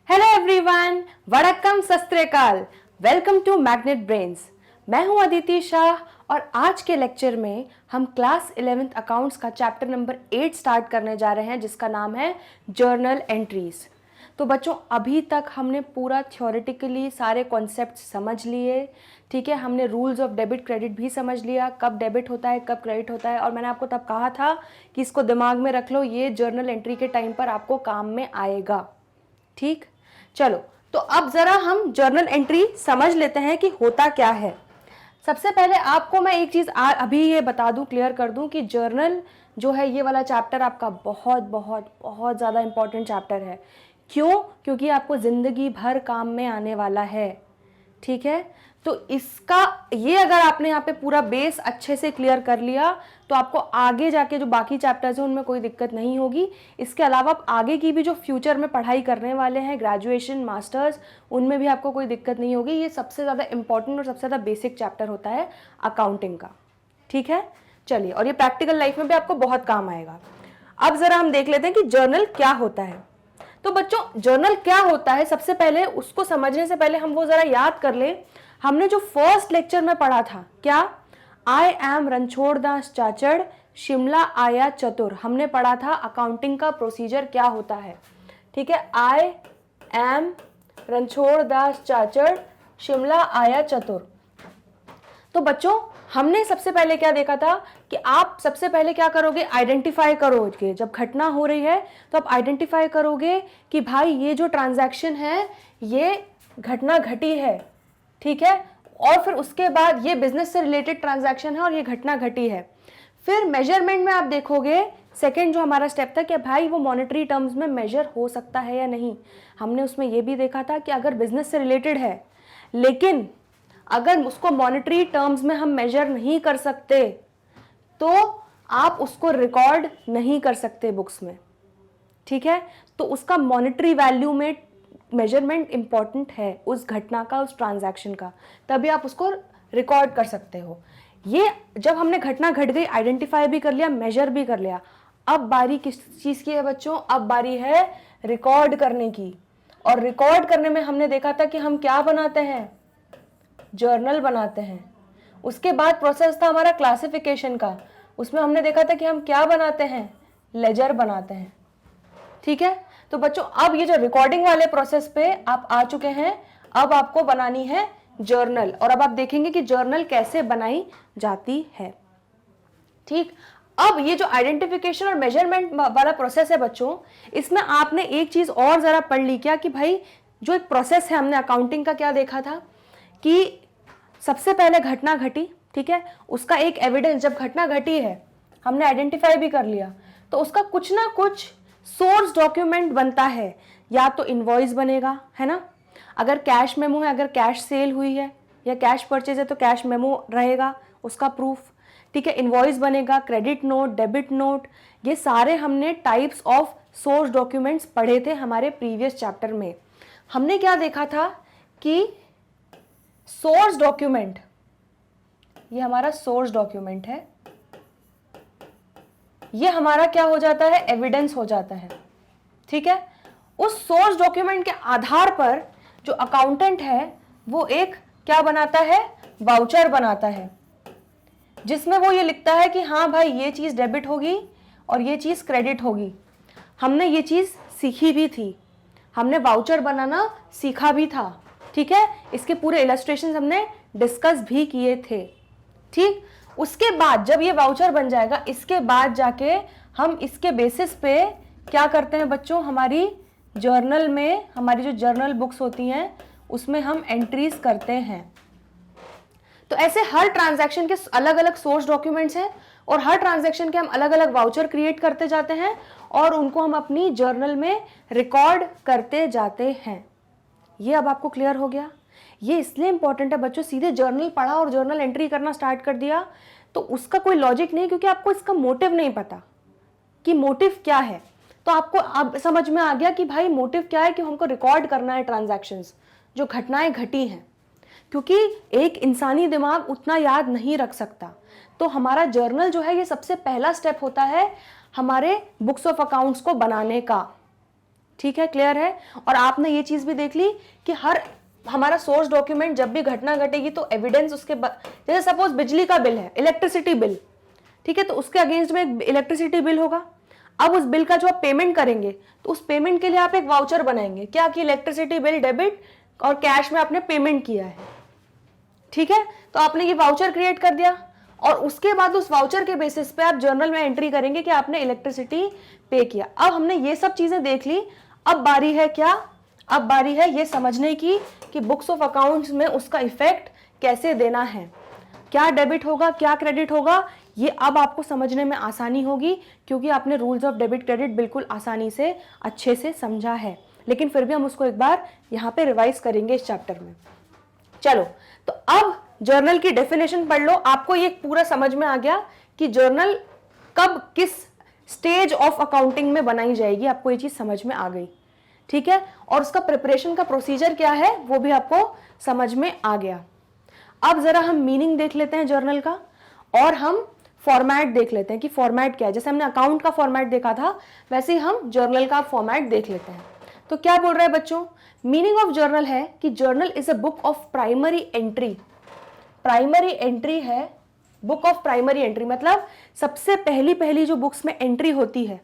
Hello everyone, वड़क्कम सस्त्रेकाल। Welcome to magnet brains. मैं हूं अदिति शाह और आज के लेक्चर में हम क्लास 11th अकाउंट्स का चैप्टर नंबर 8 स्टार्ट करने जा रहे हैं, जिसका नाम है जर्नल एंट्रीज। तो बच्चों, अभी तक हमने पूरा थ्योरेटिकली सारे कॉन्सेप्ट समझ लिए, ठीक है। हमने रूल्स ऑफ डेबिट क्रेडिट भी समझ लिया, कब डेबिट होता है कब क्रेडिट होता है, और मैंने आपको तब कहा था कि इसको दिमाग में रख लो, ये जर्नल एंट्री के टाइम पर आपको काम में आएगा। ठीक, चलो तो अब जरा हम जर्नल एंट्री समझ लेते हैं कि होता क्या है। सबसे पहले आपको मैं एक चीज अभी ये बता दूं, क्लियर कर दूं कि जर्नल जो है ये वाला चैप्टर आपका बहुत बहुत बहुत ज़्यादा इंपॉर्टेंट चैप्टर है। क्यों? क्योंकि आपको ज़िंदगी भर काम में आने वाला है, ठीक है। तो इसका ये अगर आपने यहाँ पे पूरा बेस अच्छे से क्लियर कर लिया तो आपको आगे जाके जो बाकी चैप्टर्स हैं उनमें कोई दिक्कत नहीं होगी। इसके अलावा आप आगे की भी जो फ्यूचर में पढ़ाई करने वाले हैं, ग्रेजुएशन, मास्टर्स, उनमें भी आपको कोई दिक्कत नहीं होगी। ये सबसे ज़्यादा इंपॉर्टेंट और सबसे ज़्यादा बेसिक चैप्टर होता है अकाउंटिंग का, ठीक है। चलिए, और ये प्रैक्टिकल लाइफ में भी आपको बहुत काम आएगा। अब ज़रा हम देख लेते हैं कि जर्नल क्या होता है। तो बच्चों, जर्नल क्या होता है, सबसे पहले उसको समझने से पहले हम वो ज़रा याद कर लें। हमने जो फर्स्ट लेक्चर में पढ़ा था, क्या? आई एम रणछोड़ दास चाचड़, शिमला आया चतुर। हमने पढ़ा था अकाउंटिंग का प्रोसीजर क्या होता है, ठीक है। आई एम रणछोड़ दास चाचड़, शिमला आया चतुर। तो बच्चों, हमने सबसे पहले क्या देखा था कि आप सबसे पहले क्या करोगे, आइडेंटिफाई करोगे। जब घटना हो रही है तो आप आइडेंटिफाई करोगे कि भाई ये जो ट्रांजैक्शन है ये घटना घटी है, ठीक है। और फिर उसके बाद ये बिजनेस से रिलेटेड ट्रांजैक्शन है और ये घटना घटी है। फिर मेजरमेंट में आप देखोगे, सेकंड जो हमारा स्टेप था कि भाई वो मॉनेटरी टर्म्स में मेजर हो सकता है या नहीं। हमने उसमें ये भी देखा था कि अगर बिजनेस से रिलेटेड है लेकिन अगर उसको मॉनेटरी टर्म्स में हम मेजर नहीं कर सकते तो आप उसको रिकॉर्ड नहीं कर सकते बुक्स में, ठीक है। तो उसका मॉनेटरी वैल्यू में मेजरमेंट इंपॉर्टेंट है, उस घटना का, उस ट्रांजैक्शन का, तभी आप उसको रिकॉर्ड कर सकते हो। ये जब हमने घटना घट गई, आइडेंटिफाई भी कर लिया, मेजर भी कर लिया, अब बारी किस चीज की है बच्चों? अब बारी है रिकॉर्ड करने की। और रिकॉर्ड करने में हमने देखा था कि हम क्या बनाते हैं, जर्नल बनाते हैं। उसके बाद प्रोसेस था हमारा क्लासिफिकेशन का, उसमें हमने देखा था कि हम क्या बनाते हैं, लेजर बनाते हैं, ठीक है। तो बच्चों, अब ये जो रिकॉर्डिंग वाले प्रोसेस पे आप आ चुके हैं, अब आपको बनानी है जर्नल। और अब आप देखेंगे कि जर्नल कैसे बनाई जाती है, ठीक। अब ये जो आइडेंटिफिकेशन और मेजरमेंट वाला प्रोसेस है बच्चों, इसमें आपने एक चीज और जरा पढ़ ली क्या कि भाई जो एक प्रोसेस है, हमने अकाउंटिंग का क्या देखा था कि सबसे पहले घटना घटी, ठीक है। उसका एक एविडेंस, जब घटना घटी है हमने आइडेंटिफाई भी कर लिया तो उसका कुछ ना कुछ सोर्स डॉक्यूमेंट बनता है। या तो इनवॉइस बनेगा, है ना, अगर कैश मेमो है, अगर कैश सेल हुई है या कैश परचेज है तो कैश मेमो रहेगा, उसका प्रूफ, ठीक है। इनवॉइस बनेगा, क्रेडिट नोट, डेबिट नोट, ये सारे हमने टाइप्स ऑफ सोर्स डॉक्यूमेंट्स पढ़े थे हमारे प्रीवियस चैप्टर में। हमने क्या देखा था कि सोर्स डॉक्यूमेंट, ये हमारा सोर्स डॉक्यूमेंट है, ये हमारा क्या हो जाता है, एविडेंस हो जाता है, ठीक है। उस सोर्स डॉक्यूमेंट के आधार पर जो अकाउंटेंट है वो एक क्या बनाता है, वाउचर बनाता है, जिसमें वो ये लिखता है कि हाँ भाई ये चीज डेबिट होगी और ये चीज क्रेडिट होगी। हमने ये चीज सीखी भी थी, हमने वाउचर बनाना सीखा भी था, ठीक है। इसके पूरे इलस्ट्रेशन हमने डिस्कस भी किए थे, ठीक। उसके बाद जब ये वाउचर बन जाएगा, इसके बाद जाके हम इसके बेसिस पे क्या करते हैं बच्चों, हमारी जर्नल में, हमारी जो जर्नल बुक्स होती हैं उसमें हम एंट्रीज करते हैं। तो ऐसे हर ट्रांजैक्शन के अलग अलग सोर्स डॉक्यूमेंट्स हैं और हर ट्रांजैक्शन के हम अलग अलग वाउचर क्रिएट करते जाते हैं और उनको हम अपनी जर्नल में रिकॉर्ड करते जाते हैं। ये अब आपको क्लियर हो गया। ये इसलिए इंपॉर्टेंट है बच्चों, सीधे जर्नल पढ़ा और जर्नल एंट्री करना स्टार्ट कर दिया तो उसका कोई लॉजिक नहीं, क्योंकि आपको इसका मोटिव नहीं पता कि मोटिव क्या है। तो आपको अब समझ में आ गया कि भाई मोटिव क्या है, कि हमको रिकॉर्ड करना है ट्रांजैक्शंस, जो घटनाएं घटी हैं, क्योंकि एक इंसानी दिमाग उतना याद नहीं रख सकता। तो हमारा जर्नल जो है ये सबसे पहला स्टेप होता है हमारे बुक्स ऑफ अकाउंट्स को बनाने का, ठीक है, क्लियर है। और आपने ये चीज भी देख ली कि हर हमारा सोर्स डॉक्यूमेंट जब भी घटना घटेगी तो एविडेंस उसके जैसे सपोज बिजली का बिल है, इलेक्ट्रिसिटी बिल, ठीक है, तो उसके अगेंस्ट में इलेक्ट्रिसिटी बिल होगा। अब उस बिल का जो आप पेमेंट करेंगे तो उस पेमेंट के लिए आप एक वाउचर बनाएंगे, क्या कि इलेक्ट्रिसिटी बिल डेबिट और कैश में आपने पेमेंट किया है, ठीक है। तो आपने ये वाउचर क्रिएट कर दिया और उसके बाद उस वाउचर के बेसिस पे आप जर्नल में एंट्री करेंगे कि आपने इलेक्ट्रिसिटी पे किया। अब हमने ये सब चीजें देख ली, अब बारी है क्या, अब बारी है ये समझने की कि बुक्स ऑफ अकाउंट्स में उसका इफेक्ट कैसे देना है, क्या डेबिट होगा क्या क्रेडिट होगा, ये अब आपको समझने में आसानी होगी क्योंकि आपने रूल्स ऑफ डेबिट क्रेडिट बिल्कुल आसानी से अच्छे से समझा है। लेकिन फिर भी हम उसको एक बार यहाँ पे रिवाइज करेंगे इस चैप्टर में। चलो, तो अब जर्नल की डेफिनेशन पढ़ लो, आपको ये पूरा समझ में आ गया कि जर्नल कब किस स्टेज ऑफ अकाउंटिंग में बनाई जाएगी, आपको ये चीज समझ में आ गई, ठीक है। और उसका प्रिपरेशन का प्रोसीजर क्या है वो भी आपको समझ में आ गया। अब जरा हम मीनिंग देख लेते हैं जर्नल का और हम फॉर्मेट देख लेते हैं कि फॉर्मेट क्या है। जैसे हमने अकाउंट का फॉर्मेट देखा था वैसे ही हम जर्नल का फॉर्मेट देख लेते हैं। तो क्या बोल रहा है बच्चों, मीनिंग ऑफ जर्नल है कि journal is a book of primary entry. Primary entry है, बुक ऑफ प्राइमरी एंट्री मतलब सबसे पहली जो बुक्स में एंट्री होती है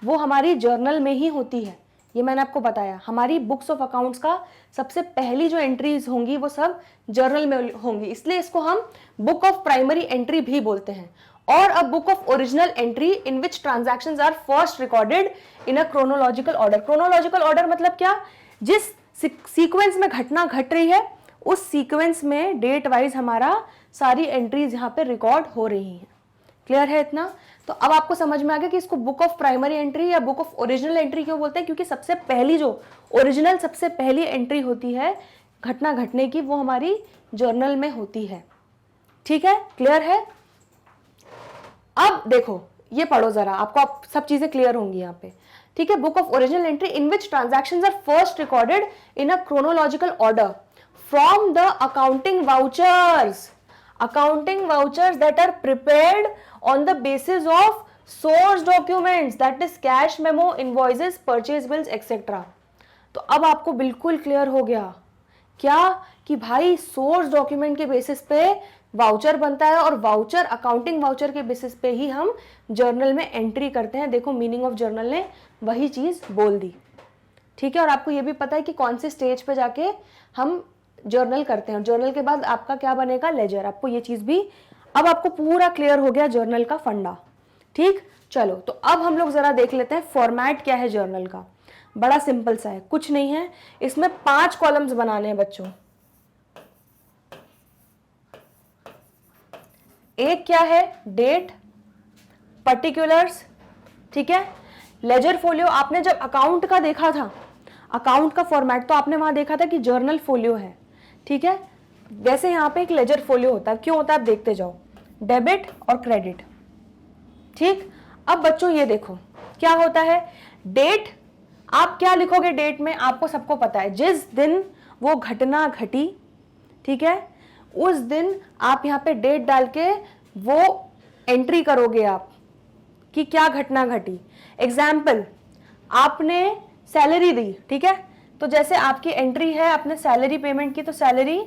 वो हमारी जर्नल में ही होती है। ये मैंने आपको बताया, हमारी बुक्स ऑफ अकाउंट्स का सबसे पहली जो एंट्रीज होंगी वो सब जर्नल में होंगी, इसलिए इसको हम बुक ऑफ प्राइमरी एंट्री भी बोलते हैं। और a book of original entry in which transactions are first recorded in a chronological order. Chronological order मतलब क्या, जिस सीक्वेंस में घटना घट रही है उस सीक्वेंस में डेट वाइज हमारा सारी एंट्रीज यहाँ पे रिकॉर्ड हो रही हैं। क्लियर है इतना? तो अब आपको समझ में आ गया कि इसको बुक ऑफ प्राइमरी एंट्री या बुक ऑफ ओरिजिनल एंट्री क्यों बोलते हैं, क्योंकि सबसे पहली जो ओरिजिनल सबसे पहली एंट्री होती है घटना घटने की वो हमारी जर्नल में होती है। ठीक है, क्लियर है? अब देखो ये पढ़ो जरा, आपको आप सब चीजें क्लियर होंगी यहाँ पे। ठीक है, book of original entry in which transactions are first recorded in a chronological order from the accounting vouchers, accounting vouchers that are prepared on the basis of source documents, that is cash memo, invoices, purchase bills etc. तो अब आपको बिल्कुल clear हो गया क्या कि भाई source document के बेसिस पे वाउचर बनता है और वाउचर अकाउंटिंग वाउचर के बेसिस पे ही हम जर्नल में एंट्री करते हैं। देखो मीनिंग ऑफ जर्नल ने वही चीज बोल दी। ठीक है, और आपको ये भी पता है कि कौन से स्टेज पे जाके हम जर्नल करते हैं। जर्नल के बाद आपका क्या बनेगा, लेजर। आपको ये चीज भी अब आपको पूरा क्लियर हो गया जर्नल का फंडा। ठीक, चलो तो अब हम लोग जरा देख लेते हैं फॉर्मेट क्या है जर्नल का। बड़ा सिंपल सा है, कुछ नहीं है, इसमें 5 कॉलम्स बनाने हैं बच्चों। एक क्या है, डेट, पर्टिकुलर्स, ठीक है, लेजर फोलियो। आपने जब अकाउंट का देखा था, अकाउंट का फॉर्मेट, तो आपने वहां देखा था कि जर्नल फोलियो है। ठीक है, वैसे यहां पे एक लेजर फोलियो होता है। क्यों होता है आप देखते जाओ, डेबिट और क्रेडिट। ठीक, अब बच्चों ये देखो क्या होता है, डेट, आप क्या लिखोगे डेट में, आपको सबको पता है जिस दिन वो घटना घटी, ठीक है, उस दिन आप यहाँ पे डेट डाल के वो एंट्री करोगे आप कि क्या घटना घटी। एग्जाम्पल, आपने सैलरी दी, ठीक है, तो जैसे आपकी एंट्री है आपने सैलरी पेमेंट की, तो सैलरी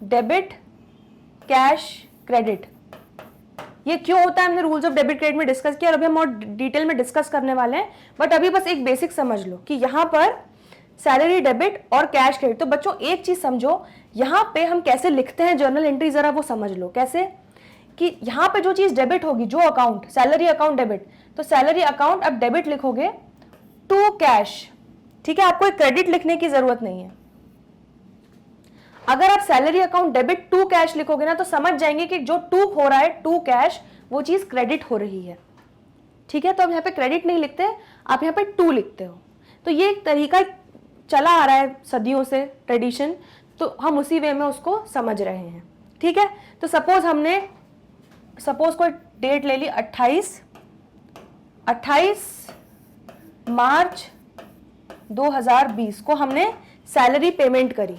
डेबिट कैश क्रेडिट। ये क्यों होता है हमने रूल्स ऑफ डेबिट क्रेडिट में डिस्कस किया और अभी हम और डिटेल में डिस्कस करने वाले हैं, बट अभी बस एक बेसिक समझ लो कि यहाँ पर सैलरी डेबिट और कैश क्रेडिट। तो बच्चों एक चीज समझो, यहाँ पे हम कैसे लिखते हैं जर्नल एंट्री, जरा वो समझ लो कैसे। कि यहाँ पे जो चीज डेबिट होगी, जो अकाउंट, सैलरी अकाउंट डेबिट, तो सैलरी अकाउंट अब डेबिट लिखोगे टू कैश। ठीक है, आपको एक क्रेडिट लिखने की जरूरत नहीं है। अगर आप salary account debit to cash लिखोगे ना तो समझ जाएंगे कि जो टू हो रहा है, टू कैश, वो चीज क्रेडिट हो रही है। ठीक है, तो हम यहाँ पे क्रेडिट नहीं लिखते, आप यहाँ पे टू लिखते हो। तो ये एक तरीका चला आ रहा है सदियों से, ट्रेडिशन, तो हम उसी वे में उसको समझ रहे हैं। ठीक है, तो सपोज कोई डेट ले ली 28 मार्च 2020 को हमने सैलरी पेमेंट करी।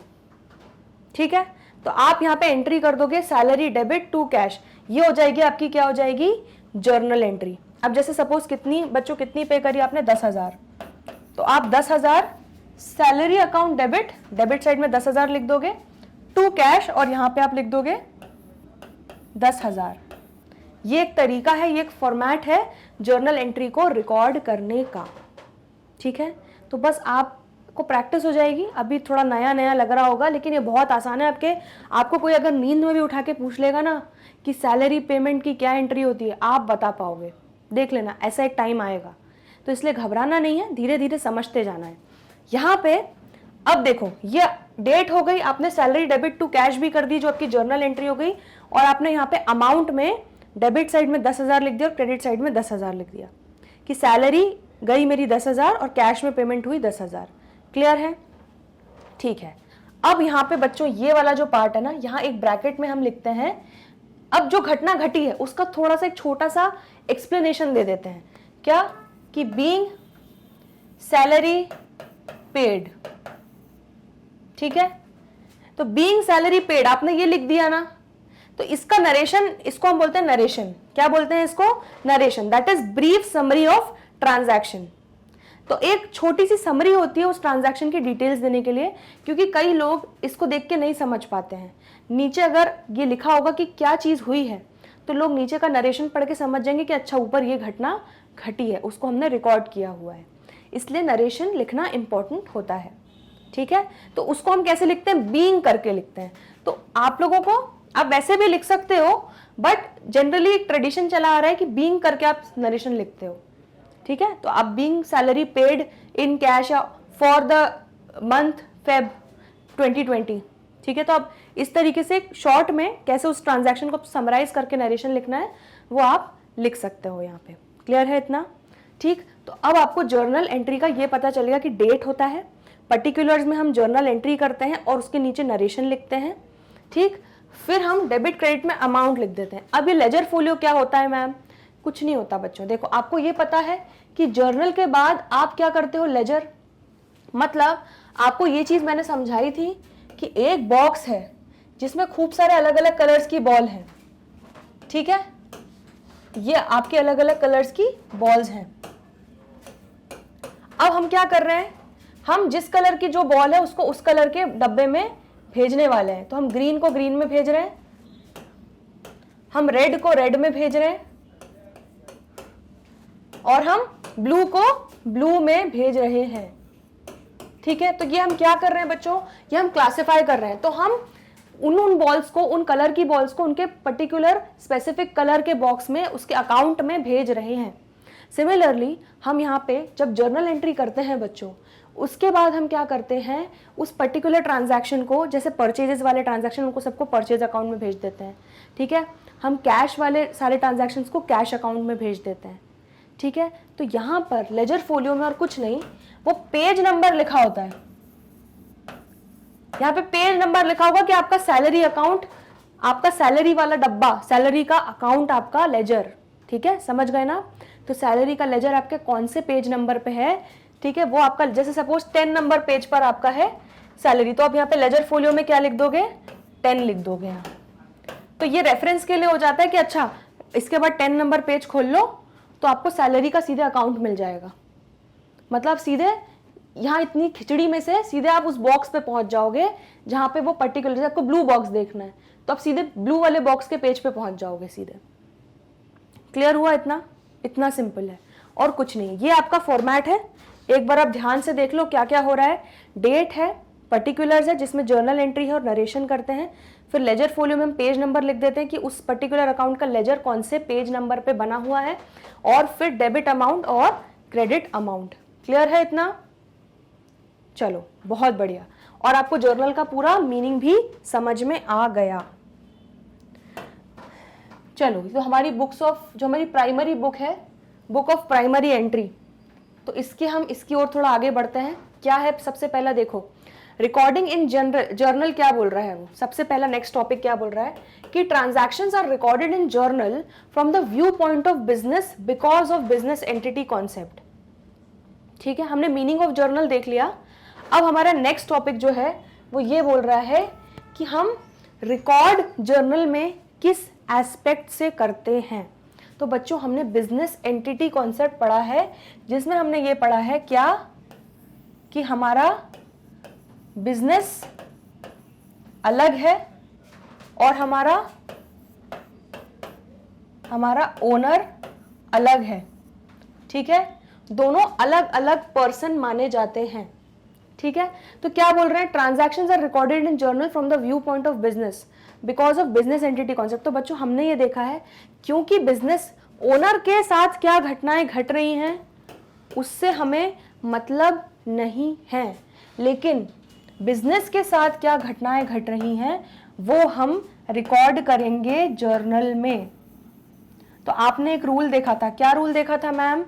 ठीक है, तो आप यहाँ पे एंट्री कर दोगे सैलरी डेबिट टू कैश, ये हो जाएगी आपकी, क्या हो जाएगी, जर्नल एंट्री। अब जैसे सपोज कितनी बच्चों कितनी पे करी आपने, 10,000, तो आप 10,000 salary account debit, debit side में 10,000 लिख दोगे, टू कैश, और यहां पे आप लिख दोगे 10,000। ये एक तरीका है, ये एक फॉर्मेट है जर्नल एंट्री को रिकॉर्ड करने का। ठीक है, तो बस आपको प्रैक्टिस हो जाएगी। अभी थोड़ा नया नया लग रहा होगा, लेकिन ये बहुत आसान है। आपको कोई अगर नींद में भी उठा के पूछ लेगा ना कि सैलरी पेमेंट की क्या एंट्री होती है, आप बता पाओगे। देख लेना, ऐसा एक टाइम आएगा, तो इसलिए घबराना नहीं है, धीरे धीरे समझते जाना है। यहाँ पे अब देखो, ये डेट हो गई, आपने सैलरी डेबिट टू कैश भी कर दी जो आपकी जर्नल एंट्री हो गई, और आपने यहाँ पे अमाउंट में डेबिट साइड में 10,000 लिख दिया और क्रेडिट साइड में 10,000 लिख दिया कि सैलरी गई मेरी 10,000 और कैश में पेमेंट हुई 10,000। क्लियर है? ठीक है। अब यहाँ पे बच्चों ये वाला जो पार्ट है ना, यहाँ एक ब्रैकेट में हम लिखते हैं, अब जो घटना घटी है उसका थोड़ा सा एक छोटा सा एक्सप्लेनेशन दे देते हैं। क्या? कि बीइंग सैलरी पेड। ठीक है, तो बीइंग सैलरी पेड आपने ये लिख दिया ना, तो इसका नरेशन, इसको हम बोलते हैं नरेशन। क्या बोलते हैं इसको? Narration. That is brief summary of transaction. तो एक छोटी सी समरी होती है उस ट्रांजैक्शन की डिटेल्स देने के लिए, क्योंकि कई लोग इसको देख के नहीं समझ पाते हैं। नीचे अगर ये लिखा होगा कि क्या चीज हुई है, तो लोग नीचे का नरेशन पढ़ के समझ जाएंगे कि अच्छा ऊपर ये घटना घटी है, उसको हमने रिकॉर्ड किया हुआ है। इसलिए नरेशन लिखना इंपॉर्टेंट होता है। ठीक है, तो उसको हम कैसे लिखते हैं? बीइंग करके लिखते हैं। तो आप लोगों को, आप वैसे भी लिख सकते हो, बट जनरली एक ट्रेडिशन चला आ रहा है कि बीइंग करके आप नरेशन लिखते हो। ठीक है, तो आप being salary paid in cash for the month Feb 2020। ठीक है, तो आप इस तरीके से शॉर्ट में कैसे उस ट्रांजैक्शन को समराइज करके नरेशन लिखना है वो आप लिख सकते हो यहाँ पे। क्लियर है इतना? ठीक, तो अब आपको जर्नल एंट्री का ये पता चलेगा कि डेट होता है, पर्टिकुलर्स में हम जर्नल एंट्री करते हैं और उसके नीचे नरेशन लिखते हैं। ठीक, फिर हम डेबिट क्रेडिट में अमाउंट लिख देते हैं। अब ये लेजर फोलियो क्या होता है मैम? कुछ नहीं होता बच्चों। देखो, आपको ये पता है कि जर्नल के बाद आप क्या करते हो? लेजर। मतलब आपको ये चीज मैंने समझाई थी कि एक बॉक्स है जिसमें खूब सारे अलग अलग कलर्स की बॉल है। ठीक है, ये आपके अलग अलग कलर्स की बॉल्स हैं। अब हम क्या कर रहे हैं? हम जिस कलर की जो बॉल है उसको उस कलर के डब्बे में भेजने वाले हैं। तो हम ग्रीन को ग्रीन में भेज रहे हैं, हम रेड को रेड में भेज रहे हैं, और हम ब्लू को ब्लू में भेज रहे हैं। ठीक है, तो ये हम क्या कर रहे हैं बच्चों? ये हम क्लासिफाई कर रहे हैं। तो हम उन बॉल्स को, उन कलर की बॉल्स को उनके पर्टिकुलर स्पेसिफिक कलर के बॉक्स में, उसके अकाउंट में भेज रहे हैं। सिमिलरली हम यहाँ पे जब जर्नल एंट्री करते हैं बच्चों, उसके बाद हम क्या करते हैं? उस पर्टिकुलर ट्रांजैक्शन को, जैसे परचेजेस वाले ट्रांजैक्शन, उनको सबको परचेज अकाउंट में भेज देते हैं। ठीक है, हम कैश वाले सारे ट्रांजैक्शंस को कैश अकाउंट में भेज देते हैं। ठीक है, तो यहाँ पर लेजर फोलियो में और कुछ नहीं, वो पेज नंबर लिखा होता है। यहाँ पे पेज नंबर लिखा होगा कि आपका सैलरी अकाउंट, आपका सैलरी वाला डब्बा, सैलरी का अकाउंट आपका लेजर। ठीक है, समझ गए ना? तो सैलरी का लेजर आपके कौन से पेज नंबर पे है? ठीक है, वो आपका, जैसे सपोज 10 नंबर पेज पर आपका है सैलरी, तो आप यहाँ पे लेजर फोलियो में क्या लिख दोगे? 10 लिख दोगे यहाँ। तो ये रेफरेंस के लिए हो जाता है कि अच्छा इसके बाद 10 नंबर पेज खोल लो तो आपको सैलरी का सीधे अकाउंट मिल जाएगा। मतलब सीधे यहाँ इतनी खिचड़ी में से सीधे आप उस बॉक्स पे पहुंच जाओगे जहां पे वो पर्टिकुलर, जैसे आपको ब्लू बॉक्स देखना है तो आप सीधे ब्लू वाले बॉक्स के पेज पे पहुंच जाओगे सीधे। क्लियर हुआ? इतना सिंपल है और कुछ नहीं। ये आपका फॉर्मेट है, एक बार आप ध्यान से देख लो क्या क्या हो रहा है। डेट है, पर्टिकुलर्स है जिसमें जर्नल एंट्री है और नरेशन करते हैं, फिर लेजर फोलियो में हम पेज नंबर लिख देते हैं कि उस पर्टिकुलर अकाउंट का लेजर कौन से पेज नंबर पे बना हुआ है, और फिर डेबिट अमाउंट और क्रेडिट अमाउंट। क्लियर है इतना? चलो बहुत बढ़िया, और आपको जर्नल का पूरा मीनिंग भी समझ में आ गया। चलो, तो हमारी बुक्स ऑफ, जो हमारी प्राइमरी बुक है, बुक ऑफ प्राइमरी एंट्री, तो इसकी ओर थोड़ा आगे बढ़ते हैं। क्या है सबसे पहला? देखो, रिकॉर्डिंग इन जर्नल क्या बोल रहा है वो। सबसे पहला नेक्स्ट टॉपिक क्या बोल रहा है कि transactions are recorded in journal from the view point of business because of business entity concept. ठीक है, हमने मीनिंग ऑफ जर्नल देख लिया। अब हमारा नेक्स्ट टॉपिक जो है वो ये बोल रहा है कि हम रिकॉर्ड जर्नल में किस एस्पेक्ट से करते हैं। तो बच्चों, हमने बिजनेस एंटिटी कॉन्सेप्ट पढ़ा है जिसमें हमने ये पढ़ा है क्या कि हमारा बिजनेस अलग है और हमारा ओनर अलग है, ठीक है, दोनों अलग अलग पर्सन माने जाते हैं, ठीक है। तो क्या बोल रहे हैं, transactions are recorded in journal from the view point of business because of business entity concept. तो बच्चों हमने ये देखा है क्योंकि बिजनेस ओनर के साथ क्या घटनाएं घट रही हैं उससे हमें मतलब नहीं है, लेकिन बिजनेस के साथ क्या घटनाएं घट रही हैं वो हम रिकॉर्ड करेंगे जर्नल में। तो आपने एक रूल देखा था, क्या रूल देखा था मैम?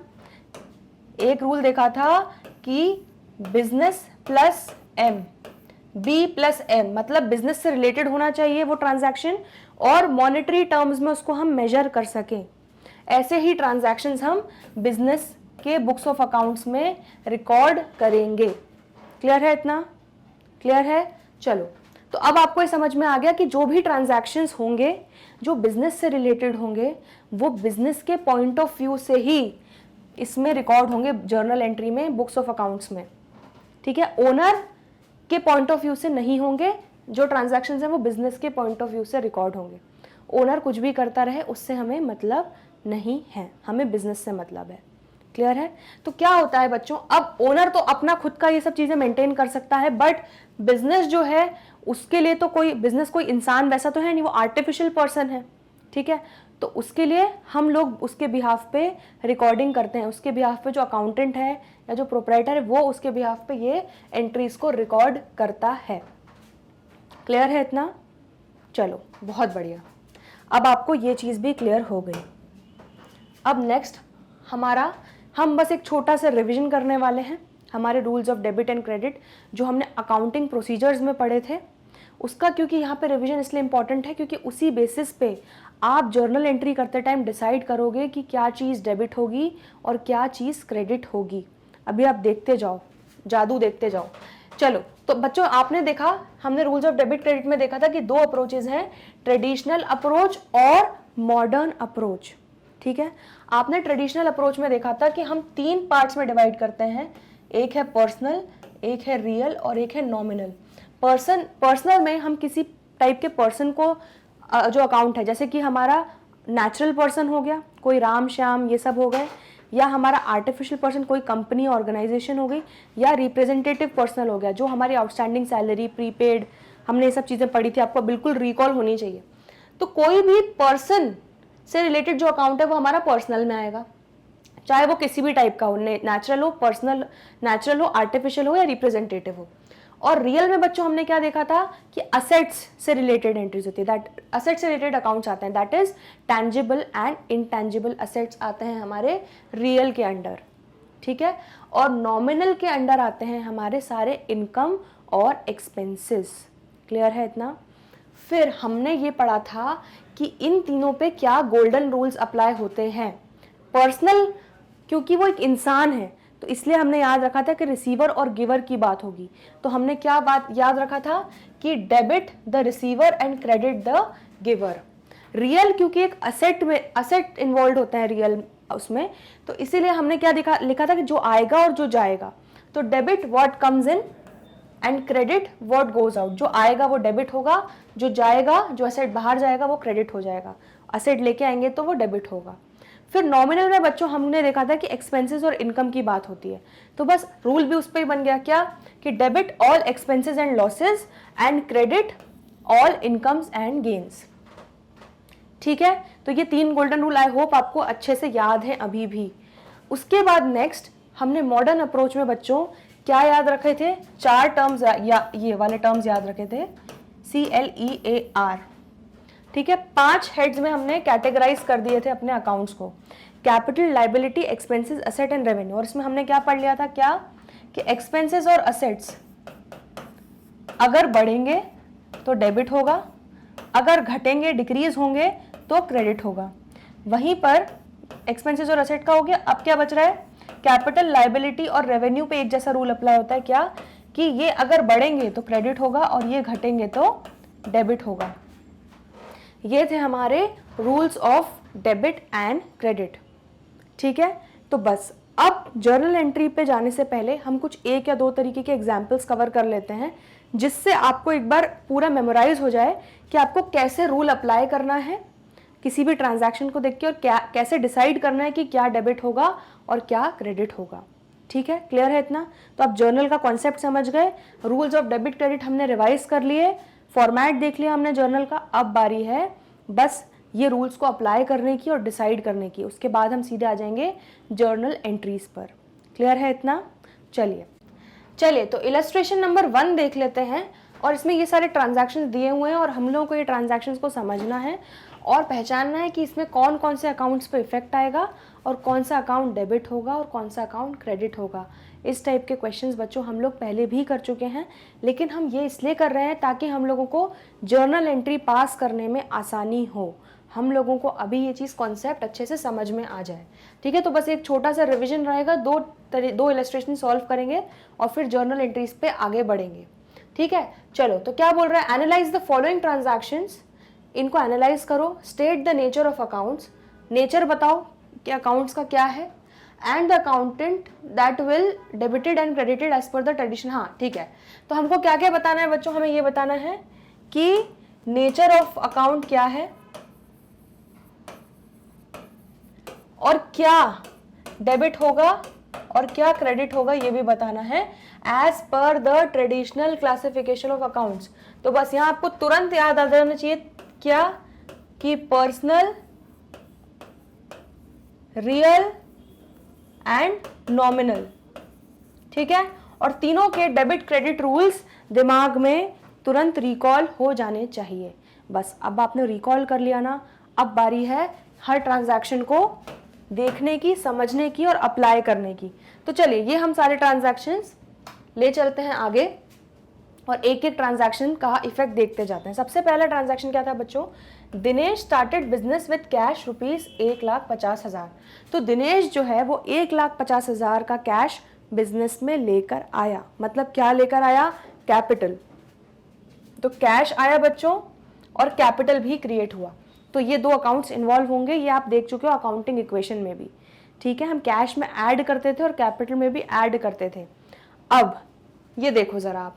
एक रूल देखा था कि business plus M, B plus M, मतलब बिजनेस से रिलेटेड होना चाहिए वो ट्रांजैक्शन और मॉनेटरी टर्म्स में उसको हम मेजर कर सकें। ऐसे ही ट्रांजैक्शंस हम बिजनेस के बुक्स ऑफ अकाउंट्स में रिकॉर्ड करेंगे। क्लियर है? इतना क्लियर है? चलो, तो अब आपको ये समझ में आ गया कि जो भी ट्रांजैक्शंस होंगे जो बिजनेस से रिलेटेड होंगे वो बिजनेस के पॉइंट ऑफ व्यू से ही इसमें रिकॉर्ड होंगे जर्नल एंट्री में, बुक्स ऑफ अकाउंट्स में, ठीक है। ओनर के पॉइंट ऑफ व्यू से नहीं होंगे, जो ट्रांजैक्शंस हैं वो बिजनेस के पॉइंट ऑफ व्यू से रिकॉर्ड होंगे। ओनर कुछ भी करता रहे उससे हमें मतलब नहीं है, हमें बिजनेस से मतलब है। क्लियर है? तो क्या होता है बच्चों, अब ओनर तो अपना खुद का ये सब चीजें मेंटेन कर सकता है, बट बिजनेस जो है उसके लिए तो कोई बिजनेस कोई इंसान वैसा तो है नहीं, वो आर्टिफिशियल पर्सन है, ठीक है। तो उसके लिए हम लोग उसके बिहाफ पे रिकॉर्डिंग करते हैं, उसके बिहाफ पे जो अकाउंटेंट है या जो प्रोपराइटर है वो उसके बिहाफ पे ये एंट्रीज को रिकॉर्ड करता है। क्लियर है इतना? चलो बहुत बढ़िया, अब आपको ये चीज भी क्लियर हो गई। अब नेक्स्ट हम बस एक छोटा सा रिवीजन करने वाले हैं हमारे rules of debit and credit जो हमने अकाउंटिंग प्रोसीजर्स में पढ़े थे उसका, क्योंकि यहाँ पे रिवीजन इसलिए इंपॉर्टेंट है क्योंकि उसी बेसिस पे आप जर्नल एंट्री करते टाइम डिसाइड करोगे कि क्या चीज़ डेबिट होगी और क्या चीज़ क्रेडिट होगी। अभी आप देखते जाओ, जादू देखते जाओ। चलो, तो बच्चों आपने देखा, हमने रूल्स ऑफ डेबिट क्रेडिट में देखा था कि दो अप्रोचेज हैं, ट्रेडिशनल अप्रोच और मॉडर्न अप्रोच, ठीक है। आपने ट्रेडिशनल अप्रोच में देखा था कि हम 3 पार्ट्स में डिवाइड करते हैं, एक है पर्सनल, एक है रियल और एक है नॉमिनल। पर्सनल में हम किसी टाइप के पर्सन को जो अकाउंट है, जैसे कि हमारा नेचुरल पर्सन हो गया, कोई राम श्याम ये सब हो गए, या हमारा आर्टिफिशियल पर्सन कोई कंपनी ऑर्गेनाइजेशन हो गई, या रिप्रेजेंटेटिव पर्सनल हो गया जो हमारी आउटस्टैंडिंग सैलरी, प्रीपेड, हमने ये सब चीज़ें पढ़ी थी, आपको बिल्कुल रिकॉल होनी चाहिए। तो कोई भी पर्सन से रिलेटेड जो अकाउंट है वो हमारा पर्सनल में आएगा, चाहे वो किसी भी टाइप का हो, नेचुरल हो, पर्सनल नेचुरल हो, आर्टिफिशियल हो या रिप्रेजेंटेटिव हो। और रियल में बच्चों हमने क्या देखा था कि असेट्स से रिलेटेड एंट्रीज होती है, दैट असेट्स से रिलेटेड अकाउंट्स आते हैं, that is tangible and intangible assets आते हैं हमारे रियल के अंडर, ठीक है। और नॉमिनल के अंडर आते हैं हमारे सारे इनकम और एक्सपेंसेस। क्लियर है इतना? फिर हमने ये पढ़ा था कि इन तीनों पे क्या गोल्डन रूल्स अप्लाई होते हैं। पर्सनल क्योंकि वो एक इंसान है तो इसलिए हमने याद रखा था कि रिसीवर और गिवर की बात होगी, तो हमने क्या बात याद रखा था कि debit the receiver and credit the giver. Real क्योंकि एक असेट इन्वॉल्व होता है रियल उसमें, तो इसीलिए हमने क्या लिखा था कि जो आएगा और जो जाएगा, तो debit what comes in and credit what goes out. जो आएगा वो डेबिट होगा, जो जाएगा, जो असेट बाहर जाएगा वो क्रेडिट हो जाएगा, असेट लेके आएंगे तो वो डेबिट होगा। फिर नॉमिनल में बच्चों हमने देखा था कि एक्सपेंसेस और इनकम की बात होती है, तो बस रूल भी उस पर ही बन गया, क्या कि debit all expenses and losses and credit all incomes and gains, ठीक है। तो ये 3 गोल्डन रूल आई होप आपको अच्छे से याद है अभी भी। उसके बाद नेक्स्ट हमने मॉडर्न अप्रोच में बच्चों क्या याद रखे थे, 4 टर्म्स या ये वाले टर्म्स याद रखे थे, CLEAR, ठीक है। 5 हेड्स में हमने कैटेगराइज कर दिए थे अपने अकाउंट्स को, capital, liability, expenses, asset and revenue. और इसमें हमने क्या पढ़ लिया था, क्या कि एक्सपेंसेस और असेट्स अगर बढ़ेंगे तो डेबिट होगा, अगर घटेंगे डिक्रीज होंगे तो क्रेडिट होगा। वहीं पर एक्सपेंसेस और असेट का हो गया। अब क्या बच रहा है, कैपिटल, लाइबिलिटी और रेवेन्यू पे एक जैसा रूल अप्लाई होता है, क्या कि ये अगर बढ़ेंगे तो क्रेडिट होगा और ये घटेंगे तो डेबिट होगा। ये थे हमारे rules of debit and credit, ठीक है। तो बस अब जर्नल एंट्री पे जाने से पहले हम कुछ एक या दो तरीके के एग्जाम्पल्स कवर कर लेते हैं, जिससे आपको एक बार पूरा मेमोराइज हो जाए कि आपको कैसे रूल अप्लाई करना है किसी भी ट्रांजैक्शन को देख के, और क्या कैसे डिसाइड करना है कि क्या डेबिट होगा और क्या क्रेडिट होगा। ठीक है, क्लियर है इतना? तो आप जर्नल का कॉन्सेप्ट समझ गए, रूल्स ऑफ डेबिट क्रेडिट हमने रिवाइज कर लिए, फॉर्मेट देख लिया हमने जर्नल का। अब बारी है बस ये रूल्स को अप्लाई करने की और डिसाइड करने की। उसके बाद हम सीधे आ जाएंगे जर्नल एंट्रीज पर। क्लियर है इतना? चलिए तो इलस्ट्रेशन नंबर 1 देख लेते हैं, और इसमें ये सारे ट्रांजैक्शंस दिए हुए हैं और हम लोगों को ये ट्रांजैक्शंस को समझना है और पहचानना है कि इसमें कौन कौन से अकाउंट्स पे इफेक्ट आएगा और कौन सा अकाउंट डेबिट होगा और कौन सा अकाउंट क्रेडिट होगा। इस टाइप के क्वेश्चंस बच्चों हम लोग पहले भी कर चुके हैं, लेकिन हम ये इसलिए कर रहे हैं ताकि हम लोगों को जर्नल एंट्री पास करने में आसानी हो, हम लोगों को अभी ये चीज़ कॉन्सेप्ट अच्छे से समझ में आ जाए। ठीक है, तो बस एक छोटा सा रिविजन रहेगा, दो इलस्ट्रेशन सॉल्व करेंगे और फिर जर्नल एंट्रीज पे आगे बढ़ेंगे। ठीक है, चलो तो क्या बोल रहा है, एनालाइज द फॉलोइंग ट्रांजैक्शंस, इनको एनालाइज करो, state the nature of accounts, nature बताओ कि अकाउंट्स का क्या है, and the accountant that will debited and credited as per the tradition. हाँ ठीक है, तो हमको क्या क्या बताना है बच्चों, हमें ये बताना है कि नेचर ऑफ अकाउंट क्या है और क्या डेबिट होगा और क्या क्रेडिट होगा, ये भी बताना है as per the traditional classification of accounts. तो बस यहाँ आपको तुरंत याद आ जाना चाहिए क्या, कि पर्सनल, रियल एंड नॉमिनल। ठीक है, और तीनों के डेबिट क्रेडिट रूल्स दिमाग में तुरंत रिकॉल हो जाने चाहिए। बस अब आपने रिकॉल कर लिया ना, अब बारी है हर ट्रांजैक्शन को देखने की, समझने की और अप्लाई करने की। तो चलिए ये हम सारे ट्रांजैक्शंस ले चलते हैं आगे और एक एक ट्रांजैक्शन का इफेक्ट देखते जाते हैं। सबसे पहला ट्रांजैक्शन क्या था बच्चों, Dinesh started business with cash rupees 1,50,000। तो दिनेश जो है वो 1,50,000 का कैश बिजनेस में लेकर आया। मतलब क्या लेकर आया, कैपिटल। तो कैश आया बच्चों और कैपिटल भी क्रिएट हुआ। तो ये दो अकाउंट्स इन्वॉल्व होंगे, ये आप देख चुके हो अकाउंटिंग इक्वेशन में भी। ठीक है, हम कैश में ऐड करते थे और कैपिटल में भी ऐड करते थे। अब ये देखो जरा, आप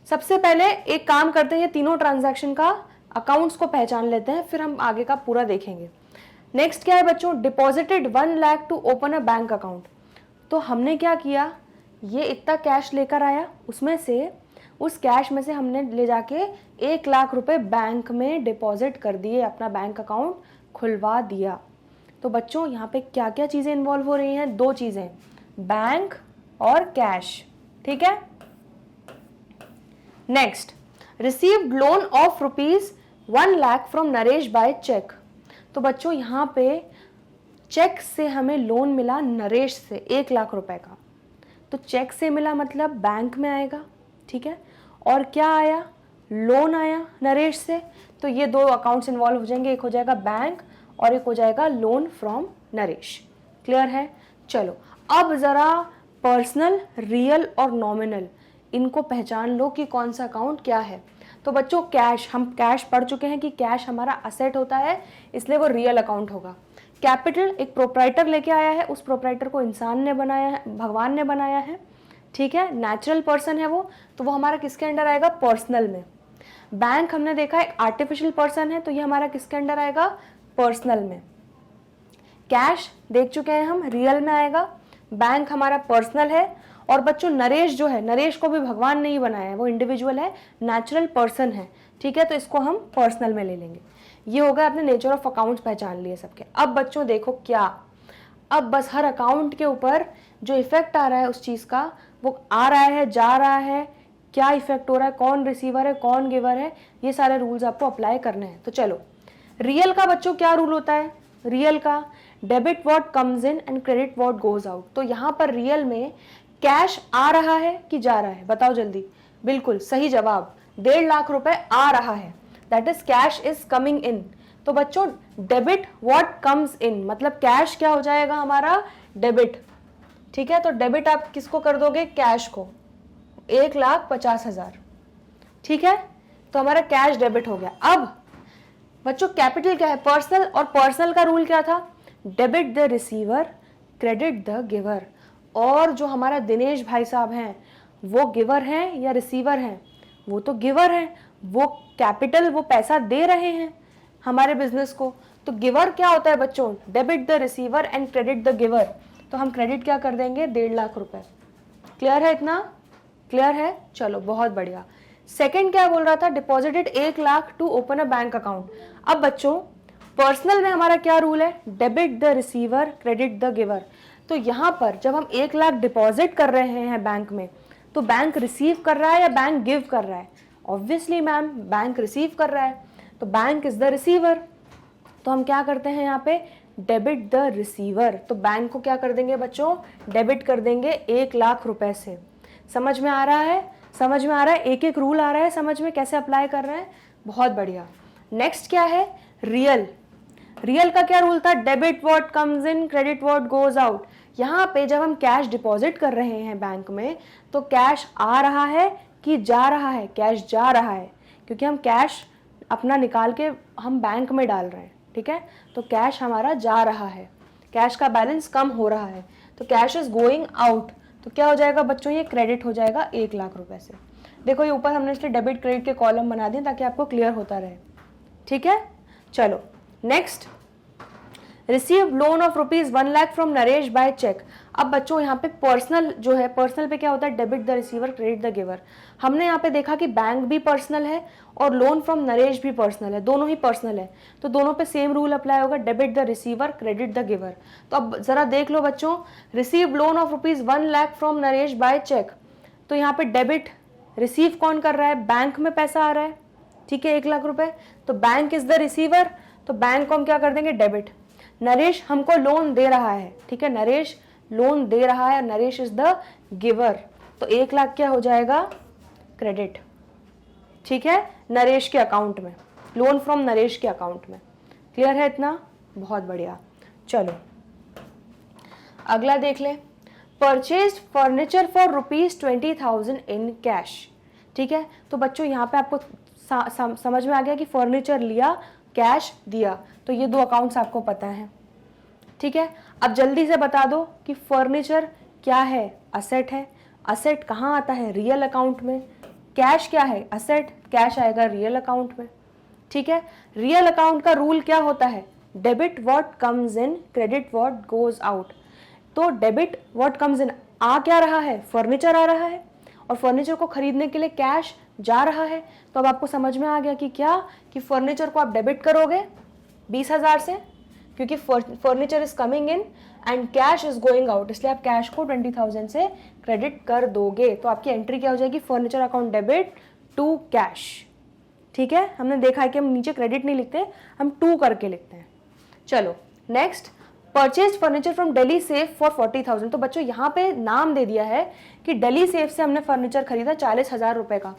सबसे पहले एक काम करते हैं, ये तीनों ट्रांजैक्शन का अकाउंट्स को पहचान लेते हैं, फिर हम आगे का पूरा देखेंगे। नेक्स्ट क्या है बच्चों, deposited 1 lakh to open a bank account. तो हमने क्या किया, ये इतना कैश लेकर आया, उसमें से उस कैश में से हमने ले जाके 1 लाख रुपए बैंक में डिपॉजिट कर दिए, अपना बैंक अकाउंट खुलवा दिया। तो बच्चों यहाँ पे क्या क्या चीज़ें इन्वॉल्व हो रही हैं, दो चीज़ें, बैंक और कैश। ठीक है, next, received loan of rupees 1 lakh from Naresh by cheque. तो बच्चों यहाँ पे चेक से हमें लोन मिला नरेश से 1 लाख रुपए का। तो चेक से मिला मतलब बैंक में आएगा। ठीक है, और क्या आया, लोन आया नरेश से। तो ये दो अकाउंट्स इन्वॉल्व हो जाएंगे, एक हो जाएगा बैंक और एक हो जाएगा लोन फ्रॉम नरेश। क्लियर है? चलो अब जरा पर्सनल, रियल और नॉमिनल, इनको पहचान लो कि कौन सा अकाउंट क्या है। तो बच्चों कैश, हम कैश पढ़ चुके हैं कि कैश हमारा असेट होता है, इसलिए वो रियल अकाउंट होगा। कैपिटल एक प्रोप्राइटर लेके आया है, उस प्रोप्राइटर को इंसान ने बनाया है, भगवान ने बनाया है। ठीक है, नेचुरल पर्सन है वो, तो वो हमारा किसके अंडर आएगा, पर्सनल में। बैंक हमने देखा एक आर्टिफिशियल पर्सन है, तो ये हमारा किसके अंडर आएगा, पर्सनल में। कैश देख चुके हैं हम, रियल में आएगा। बैंक हमारा पर्सनल है। और बच्चों नरेश जो है, नरेश को भी भगवान ने ही बनाया है, वो इंडिविजुअल है, नेचुरल पर्सन है। ठीक है, तो इसको हम पर्सनल में ले लेंगे। ये होगा, अपने नेचर ऑफ अकाउंट्स पहचान लिए सबके। अब बच्चों देखो क्या, अब बस हर अकाउंट के ऊपर जो इफेक्ट आ रहा है उस चीज़ का, वो आ रहा है, जा रहा है, क्या इफेक्ट हो रहा है, कौन रिसीवर है, कौन गिवर है, ये सारे रूल्स आपको अप्लाई करने हैं। तो चलो, रियल का बच्चों क्या रूल होता है, रियल का debit what comes in and credit what goes out. तो यहाँ पर रियल में कैश आ रहा है कि जा रहा है, बताओ जल्दी। बिल्कुल सही जवाब, 1.5 लाख रुपए आ रहा है, that is cash is coming in. तो बच्चों डेबिट व्हाट कम्स इन, मतलब कैश क्या हो जाएगा हमारा, डेबिट। ठीक है, तो डेबिट आप किसको कर दोगे, कैश को, 1,50,000। ठीक है, तो हमारा कैश डेबिट हो गया। अब बच्चों कैपिटल क्या है, पर्सनल, और पर्सनल का रूल क्या था, debit the receiver credit the giver. और जो हमारा दिनेश भाई साहब हैं वो गिवर हैं या रिसीवर हैं? वो तो गिवर हैं, वो कैपिटल, वो पैसा दे रहे हैं हमारे बिजनेस को। तो गिवर क्या होता है बच्चों? Debit the receiver and credit the giver. तो हम क्रेडिट क्या कर देंगे? 1.5 लाख रुपए। क्लियर है? इतना क्लियर है? चलो बहुत बढ़िया। सेकंड क्या बोल रहा था? Deposited 1 lakh to open a bank account. अब बच्चों पर्सनल में हमारा क्या रूल है? Debit the receiver credit the giver. तो यहाँ पर जब हम 1 लाख डिपॉजिट कर रहे हैं बैंक में, तो बैंक रिसीव कर रहा है या बैंक गिव कर रहा है? ऑब्वियसली मैम बैंक रिसीव कर रहा है, तो बैंक इज द रिसीवर। तो हम क्या करते हैं यहाँ पे? Debit the receiver. तो बैंक को क्या कर देंगे बच्चों? डेबिट कर देंगे 1 लाख रुपए से। समझ में आ रहा है? समझ में आ रहा है? एक एक रूल आ रहा है समझ में, कैसे अप्लाई कर रहे हैं? बहुत बढ़िया। नेक्स्ट क्या है? रियल। रियल का क्या रूल था? Debit what comes in credit what goes out. यहाँ पे जब हम कैश डिपॉजिट कर रहे हैं बैंक में, तो कैश आ रहा है कि जा रहा है? कैश जा रहा है, क्योंकि हम कैश अपना निकाल के हम बैंक में डाल रहे हैं। ठीक है, तो कैश हमारा जा रहा है, कैश का बैलेंस कम हो रहा है, तो कैश इज गोइंग आउट। तो क्या हो जाएगा बच्चों? ये क्रेडिट हो जाएगा 1 लाख रुपए से। देखो ये ऊपर हमने इसलिए डेबिट क्रेडिट के कॉलम बना दिए ताकि आपको क्लियर होता रहे। ठीक है, चलो next. Receive loan of ₹1 lakh from Naresh by cheque. अब बच्चों यहाँ पे पर्सनल जो है, पर्सनल पे क्या होता है? Debit the receiver credit the giver. हमने यहाँ पे देखा कि बैंक भी पर्सनल है और लोन फ्रॉम नरेश भी पर्सनल है, दोनों ही पर्सनल है, तो दोनों पे सेम रूल अप्लाई होगा, debit the receiver credit the giver. तो अब जरा देख लो बच्चों, receive loan of ₹1 lakh from Naresh by cheque. तो यहाँ पे डेबिट, रिसीव कौन कर रहा है? बैंक में पैसा आ रहा है, ठीक है, 1 लाख रुपए, तो बैंक इज द रिसीवर, तो बैंक को हम क्या कर देंगे? डेबिट। नरेश हमको लोन दे रहा है, ठीक है, नरेश लोन दे रहा है, नरेश इज द गिवर, तो 1 लाख क्या हो जाएगा? क्रेडिट। ठीक है, नरेश के अकाउंट में, लोन फ्रॉम नरेश के अकाउंट में। क्लियर है इतना? बहुत बढ़िया। चलो अगला देख ले। Purchase furniture for ₹20,000 in cash. ठीक है, तो बच्चों यहाँ पे आपको समझ में आ गया कि फर्नीचर लिया, कैश दिया, तो ये 2 अकाउंट्स आपको पता है। ठीक है, अब जल्दी से बता दो कि फर्नीचर क्या है? असेट है। असेट कहाँ आता है? रियल अकाउंट में। कैश क्या है? असेट, कैश आएगा रियल अकाउंट में। ठीक है, रियल अकाउंट का रूल क्या होता है? Debit what comes in credit what goes out. तो डेबिट व्हाट कम्स इन, आ क्या रहा है? फर्नीचर आ रहा है, और फर्नीचर को खरीदने के लिए कैश जा रहा है। तो अब आपको समझ में आ गया कि क्या, कि फर्नीचर को आप डेबिट करोगे 20,000 से, क्योंकि furniture is coming in and cash is going out, इसलिए आप कैश को 20,000 से क्रेडिट कर दोगे। तो आपकी एंट्री क्या हो जाएगी? Furniture account debit to cash. ठीक है, हमने देखा है कि हम नीचे क्रेडिट नहीं लिखते, हम टू करके लिखते हैं। चलो next, purchase furniture from Delhi safe for 40,000। तो बच्चों यहाँ पे नाम दे दिया है कि दिल्ली सेफ से हमने फर्नीचर खरीदा 40,000 रुपए का,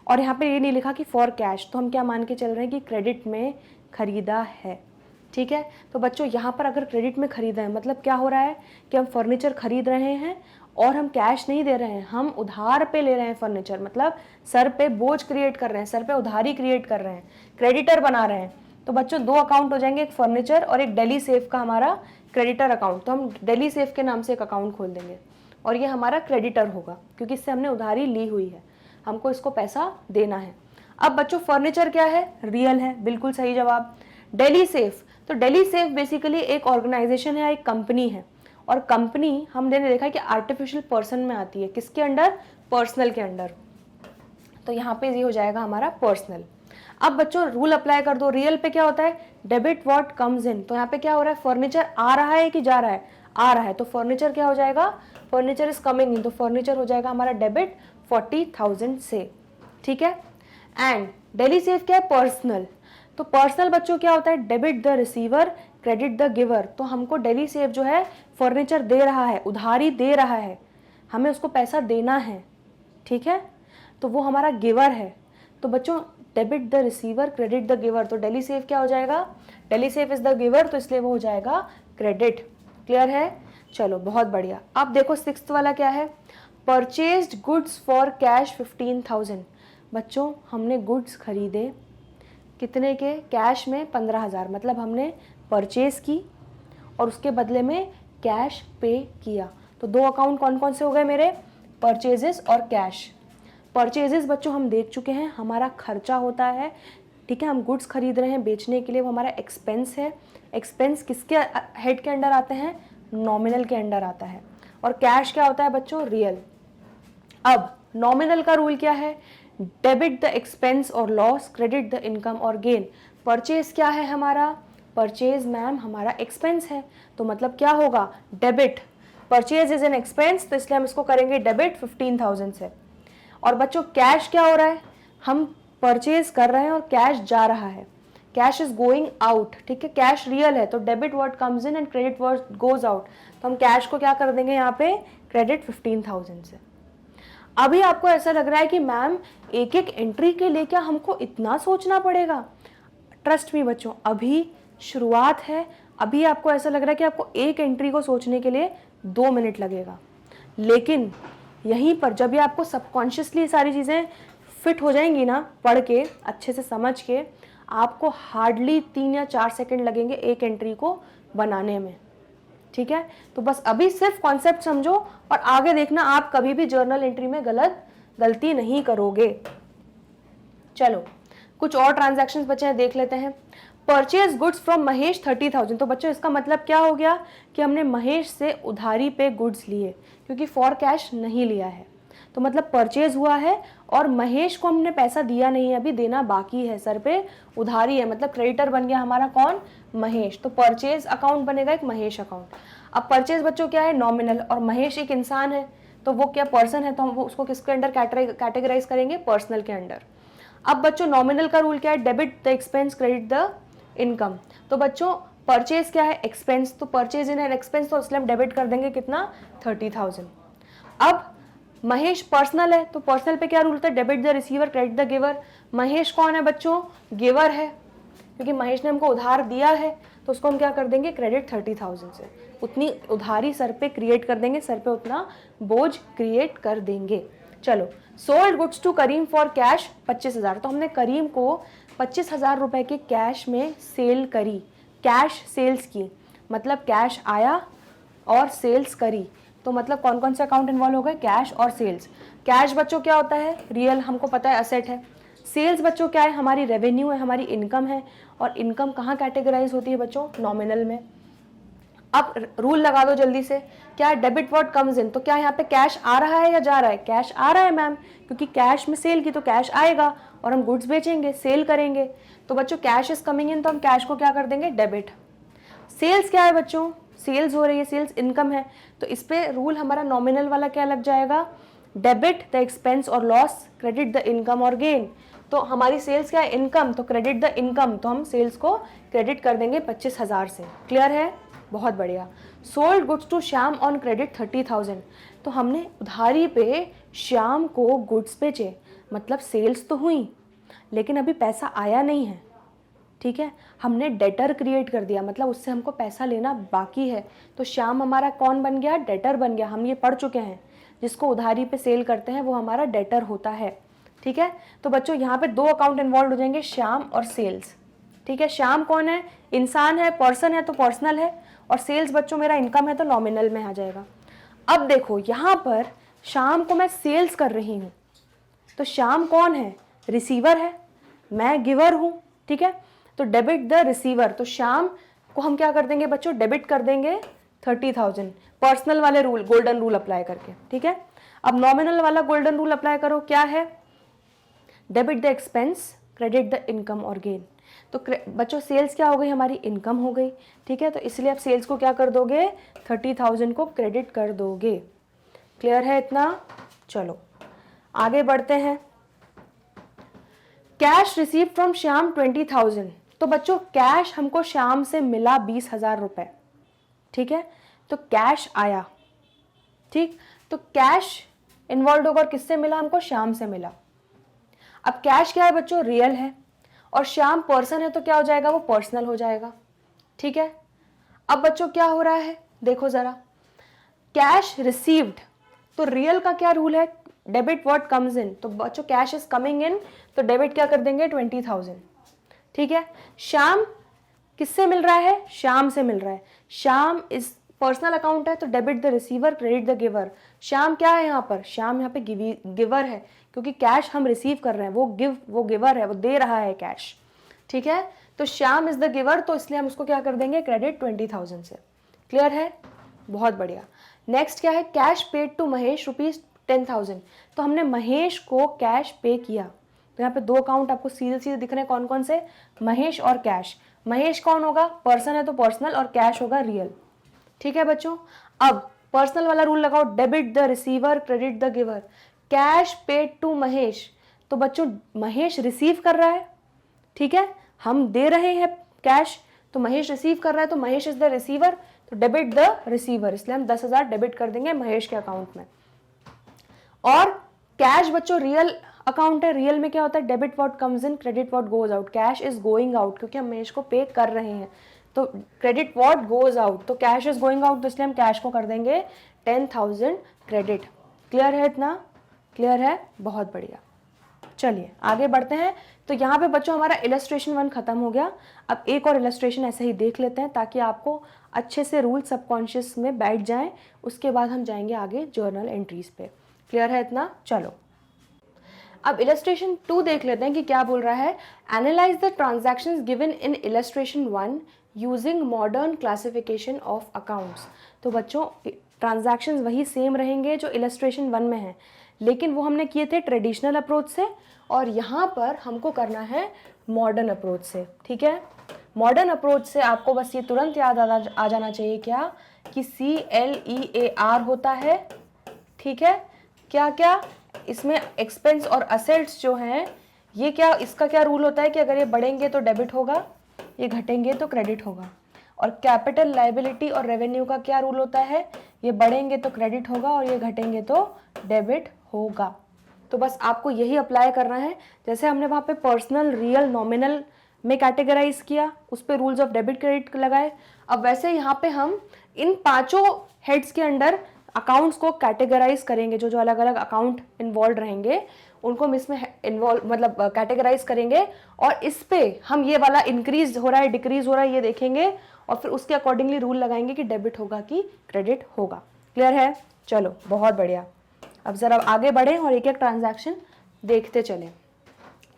और यहाँ पे ये नहीं लिखा कि फॉर कैश, तो हम क्या मान के चल रहे हैं कि क्रेडिट में खरीदा है। ठीक है, तो बच्चों यहाँ पर अगर क्रेडिट में खरीदा है, मतलब क्या हो रहा है कि हम फर्नीचर खरीद रहे हैं और हम कैश नहीं दे रहे हैं, हम उधार पे ले रहे हैं फर्नीचर, मतलब सर पे बोझ क्रिएट कर रहे हैं, सर पे उधारी क्रिएट कर रहे हैं, क्रेडिटर बना रहे हैं। तो बच्चों 2 अकाउंट हो जाएंगे, एक फर्नीचर और एक दिल्ली सेफ का हमारा क्रेडिटर अकाउंट। तो हम दिल्ली सेफ के नाम से एक अकाउंट खोल देंगे और ये हमारा क्रेडिटर होगा, क्योंकि इससे हमने उधारी ली हुई है, हमको इसको पैसा देना है। अब बच्चों फर्नीचर क्या है? रियल है, बिल्कुल सही जवाब। दिल्ली सेफ, तो दिल्ली सेफ बेसिकली एक ऑर्गेनाइजेशन है, एक कंपनी है, और कंपनी हमने देखा कि आर्टिफिशियल पर्सन में आती है, किसके अंडर? पर्सनल के अंडर। तो यहाँ पे ये हो जाएगा हमारा पर्सनल। अब बच्चों रूल अप्लाई कर दो। रियल पे क्या होता है? Debit what comes in. तो यहाँ पे क्या हो रहा है? फर्नीचर आ रहा है कि जा रहा है? आ रहा है, तो फर्नीचर क्या हो जाएगा? फर्नीचर इज कमिंग इन, तो फर्नीचर हो जाएगा हमारा डेबिट 40,000 से। ठीक है, एंड दिल्ली सेफ क्या है? पर्सनल। तो पर्सनल बच्चों क्या होता है? Debit the receiver credit the giver. तो हमको दिल्ली सेफ जो है फर्नीचर दे रहा है, उधारी दे रहा है, हमें उसको पैसा देना है। ठीक है, तो वो हमारा गिवर है। तो बच्चों debit the receiver credit the giver, तो दिल्ली सेफ क्या हो जाएगा? Delhi safe is the giver, तो इसलिए वो हो जाएगा क्रेडिट। क्लियर है? चलो बहुत बढ़िया। अब देखो 6th वाला क्या है? Purchased goods for cash 15,000। बच्चों हमने गुड्स खरीदे कितने के? कैश में 15,000, मतलब हमने परचेज की और उसके बदले में कैश पे किया। तो दो अकाउंट कौन कौन से हो गए मेरे, परचेजेस और कैश। परचेजेस बच्चों हम देख चुके हैं, हमारा खर्चा होता है, ठीक है, हम गुड्स खरीद रहे हैं बेचने के लिए, वो हमारा एक्सपेंस है। एक्सपेंस किसके हेड के अंडर आते हैं, नॉमिनल के अंडर आता है। और कैश क्या होता है बच्चों, रियल। अब नॉमिनल का रूल क्या है, डेबिट द एक्सपेंस और लॉस, क्रेडिट द इनकम और गेन। परचेज क्या है हमारा, परचेज मैम हमारा एक्सपेंस है, तो मतलब क्या होगा, debit. Purchase is an expense, तो इसलिए हम इसको करेंगे डेबिट 15,000 से। और बच्चों कैश क्या हो रहा है, हम परचेज कर रहे हैं और कैश जा रहा है, कैश इज गोइंग आउट, ठीक है, कैश रियल है, तो debit word comes in and credit word goes out, तो हम कैश को क्या कर देंगे यहाँ पे, क्रेडिट 15,000 से। अभी आपको ऐसा लग रहा है कि मैम एक एक एंट्री के लिए क्या हमको इतना सोचना पड़ेगा, ट्रस्ट मी बच्चों, अभी शुरुआत है, अभी आपको ऐसा लग रहा है कि आपको एक एंट्री को सोचने के लिए 2 मिनट लगेगा, लेकिन यहीं पर जब ये आपको सबकॉन्शियसली सारी चीज़ें फिट हो जाएंगी ना, पढ़ के अच्छे से समझ के, आपको हार्डली 3 या 4 सेकंड लगेंगे एक एंट्री को बनाने में, ठीक है। तो बस अभी सिर्फ कॉन्सेप्ट समझो और आगे देखना आप कभी भी जर्नल एंट्री में गलती नहीं करोगे। चलो कुछ और ट्रांजैक्शंस बचे हैं, देख लेते हैं। परचेज गुड्स फ्रॉम महेश 30,000, तो बच्चों इसका मतलब क्या हो गया कि हमने महेश से उधारी पे गुड्स लिए, क्योंकि फॉर कैश नहीं लिया है, तो मतलब परचेज हुआ है और महेश को हमने पैसा दिया नहीं है, अभी देना बाकी है, सर पे उधारी है, मतलब क्रेडिटर बन गया हमारा कौन, महेश। तो परचेज अकाउंट बनेगा एक महेश अकाउंट। अब परचेज बच्चों क्या है, नॉमिनल, और महेश एक इंसान है, तो वो क्या पर्सन है, तो हम उसको किसके अंडर कैटेगराइज करेंगे, पर्सनल के अंडर। अब बच्चों नॉमिनल का रूल क्या है, debit the expense credit the income. तो बच्चों परचेज क्या है, एक्सपेंस, तो परचेज इन एन एक्सपेंस, तो इसलिए हम डेबिट कर देंगे कितना, 30,000। अब महेश पर्सनल है, तो पर्सनल पे क्या रूल होता है, debit the receiver credit the giver. Mahesh कौन है बच्चों, गिवर है, क्योंकि महेश ने हमको उधार दिया है, तो उसको हम क्या कर देंगे, क्रेडिट 30,000 से, उतनी उधारी सर पे क्रिएट कर देंगे, सर पे उतना बोझ क्रिएट कर देंगे। चलो, sold goods to Karim for cash 25,000, तो हमने करीम को 25,000 रुपए के कैश में सेल करी, कैश सेल्स की, मतलब कैश आया और सेल्स करी, तो मतलब कौन कौन से अकाउंट इन्वॉल्व हो गए, कैश और सेल्स। कैश बच्चों क्या होता है, रियल, हमको पता है असेट है। सेल्स बच्चों क्या है, हमारी रेवेन्यू है, हमारी इनकम है, और इनकम कहाँ कैटेगराइज होती है बच्चों, नॉमिनल में। अब रूल लगा दो जल्दी से, क्या डेबिट वर्ड कम्स इन, तो क्या यहाँ पे कैश आ रहा है या जा रहा है, कैश आ रहा है मैम, क्योंकि कैश में सेल की तो कैश आएगा और हम गुड्स बेचेंगे, सेल करेंगे, तो बच्चों कैश इज कमिंग इन, तो हम कैश को क्या कर देंगे, डेबिट। सेल्स क्या है बच्चों, सेल्स हो रही है, सेल्स इनकम है, तो इस पे रूल हमारा नॉमिनल वाला क्या लग जाएगा, डेबिट द एक्सपेंस और लॉस क्रेडिट द इनकम और गेन। तो हमारी सेल्स क्या है, इनकम, तो क्रेडिट द इनकम, तो हम सेल्स को क्रेडिट कर देंगे 25,000 से। क्लियर है, बहुत बढ़िया। Sold goods to Shyam on credit 30,000, तो हमने उधारी पे श्याम को गुड्स बेचे, मतलब सेल्स तो हुई लेकिन अभी पैसा आया नहीं है, ठीक है, हमने डेटर क्रिएट कर दिया, मतलब उससे हमको पैसा लेना बाकी है, तो श्याम हमारा कौन बन गया, डेटर बन गया। हम ये पढ़ चुके हैं, जिसको उधारी पे सेल करते हैं वो हमारा डेटर होता है, ठीक है। तो बच्चों यहाँ पे 2 अकाउंट इन्वॉल्व हो जाएंगे, श्याम और सेल्स, ठीक है। श्याम कौन है, इंसान है, पर्सन है तो पर्सनल है, और सेल्स बच्चों मेरा इनकम है तो नॉमिनल में आ जाएगा। अब देखो यहाँ पर श्याम को मैं सेल्स कर रही हूँ, तो श्याम कौन है, रिसीवर है, मैं गिवर हूँ, ठीक है, तो डेबिट द रिसीवर, तो श्याम को हम क्या कर देंगे बच्चों, डेबिट कर देंगे 30,000, पर्सनल वाले रूल, गोल्डन रूल अप्लाई करके, ठीक है। अब नॉमिनल वाला गोल्डन रूल अप्लाई करो, क्या है, debit the expense credit the income और गेन। तो बच्चों सेल्स क्या हो गई, हमारी इनकम हो गई, ठीक है, तो इसलिए आप सेल्स को क्या कर दोगे, 30,000 को क्रेडिट कर दोगे। क्लियर है इतना, चलो आगे बढ़ते हैं। कैश रिसीव फ्रॉम श्याम 20,000, तो बच्चों कैश हमको श्याम से मिला 20,000 रुपए, ठीक है, तो कैश आया, ठीक, तो कैश इन्वॉल्व होगा और किससे मिला, हमको श्याम से मिला। अब कैश क्या है बच्चों, रियल है, और श्याम पर्सन है तो क्या हो जाएगा, वो पर्सनल हो जाएगा, ठीक है। अब बच्चों क्या हो रहा है, देखो जरा, कैश रिसीव्ड, तो रियल का क्या रूल है, डेबिट व्हाट कम्स इन, तो बच्चों कैश इज कमिंग इन, तो डेबिट क्या कर देंगे 20,000, ठीक है। श्याम किससे मिल रहा है, श्याम से मिल रहा है, श्याम इज पर्सनल अकाउंट है तो debit the receiver credit the giver. Shyam क्या है यहाँ पर, श्याम यहाँ पे गिवर है, क्योंकि कैश हम रिसीव कर रहे हैं, वो गिवर है, वो दे रहा है कैश। ठीक है, तो श्याम इज द गिवर, तो इसलिए हम उसको क्या कर देंगे, क्रेडिट 20,000 से। क्लियर है, बहुत बढ़िया। नेक्स्ट क्या है, कैश पेड टू महेश ₹10,000। तो हमने महेश को कैश पे किया, तो यहाँ पे दो अकाउंट आपको सीधे सीधे दिख रहे हैं, कौन कौन से, महेश और कैश। महेश कौन होगा, पर्सन है तो पर्सनल, और कैश होगा रियल। ठीक है बच्चों, अब पर्सनल वाला रूल लगाओ, debit the receiver credit the giver. Cash paid to Mahesh, तो बच्चों महेश रिसीव कर रहा है, ठीक है, हम दे रहे हैं कैश, तो महेश रिसीव कर रहा है, तो महेश इज द रिसीवर, तो डेबिट द रिसीवर, इसलिए हम 10,000 डेबिट कर देंगे महेश के अकाउंट में। और कैश बच्चों रियल अकाउंट है, रियल में क्या होता है, debit what comes in credit what goes out. Cash is going out क्योंकि हम महेश को पे कर रहे हैं, तो क्रेडिट व्हाट गोज आउट, तो कैश इज गोइंग आउट, तो इसलिए हम कैश को कर देंगे 10,000 क्रेडिट। क्लियर है, इतना क्लियर है, बहुत बढ़िया। चलिए आगे बढ़ते हैं। तो यहाँ पे बच्चों हमारा इलस्ट्रेशन 1 खत्म हो गया। अब एक और इलस्ट्रेशन ऐसे ही देख लेते हैं ताकि आपको अच्छे से रूल सबकॉन्शियस में बैठ जाएं, उसके बाद हम जाएंगे आगे जर्नल एंट्रीज पे। क्लियर है इतना, चलो अब इलस्ट्रेशन 2 देख लेते हैं कि क्या बोल रहा है। Analyse the transactions given in illustration 1 using modern classification of accounts. तो बच्चों ट्रांजैक्शंस वही सेम रहेंगे जो इलस्ट्रेशन 1 में है, लेकिन वो हमने किए थे ट्रेडिशनल अप्रोच से, और यहाँ पर हमको करना है मॉडर्न अप्रोच से। ठीक है, मॉडर्न अप्रोच से आपको बस ये तुरंत याद आ जाना चाहिए क्या, कि CLEAR होता है। ठीक है, क्या क्या इसमें एक्सपेंस और असेट्स जो हैं, ये क्या, इसका क्या रूल होता है कि अगर ये बढ़ेंगे तो डेबिट होगा, ये घटेंगे तो क्रेडिट होगा। और कैपिटल लायबिलिटी और रेवेन्यू का क्या रूल होता है, ये बढ़ेंगे तो क्रेडिट होगा और ये घटेंगे तो डेबिट होगा। तो बस आपको यही अप्लाई करना है, जैसे हमने वहाँ पे पर्सनल रियल नॉमिनल में कैटेगराइज किया, उस पर रूल्स ऑफ डेबिट क्रेडिट लगाए, अब वैसे यहाँ पे हम इन पांचों हेड्स के अंडर अकाउंट्स को कैटेगराइज करेंगे। जो जो अलग अलग अकाउंट इन्वॉल्व रहेंगे उनको हम इसमें मतलब कैटेगराइज करेंगे, और इस पे हम ये वाला इंक्रीज हो रहा है डिक्रीज हो रहा है ये देखेंगे, और फिर उसके अकॉर्डिंगली रूल लगाएंगे कि डेबिट होगा कि क्रेडिट होगा। क्लियर है, चलो बहुत बढ़िया। अब जरा आगे बढ़े और एक एक ट्रांजैक्शन देखते चले।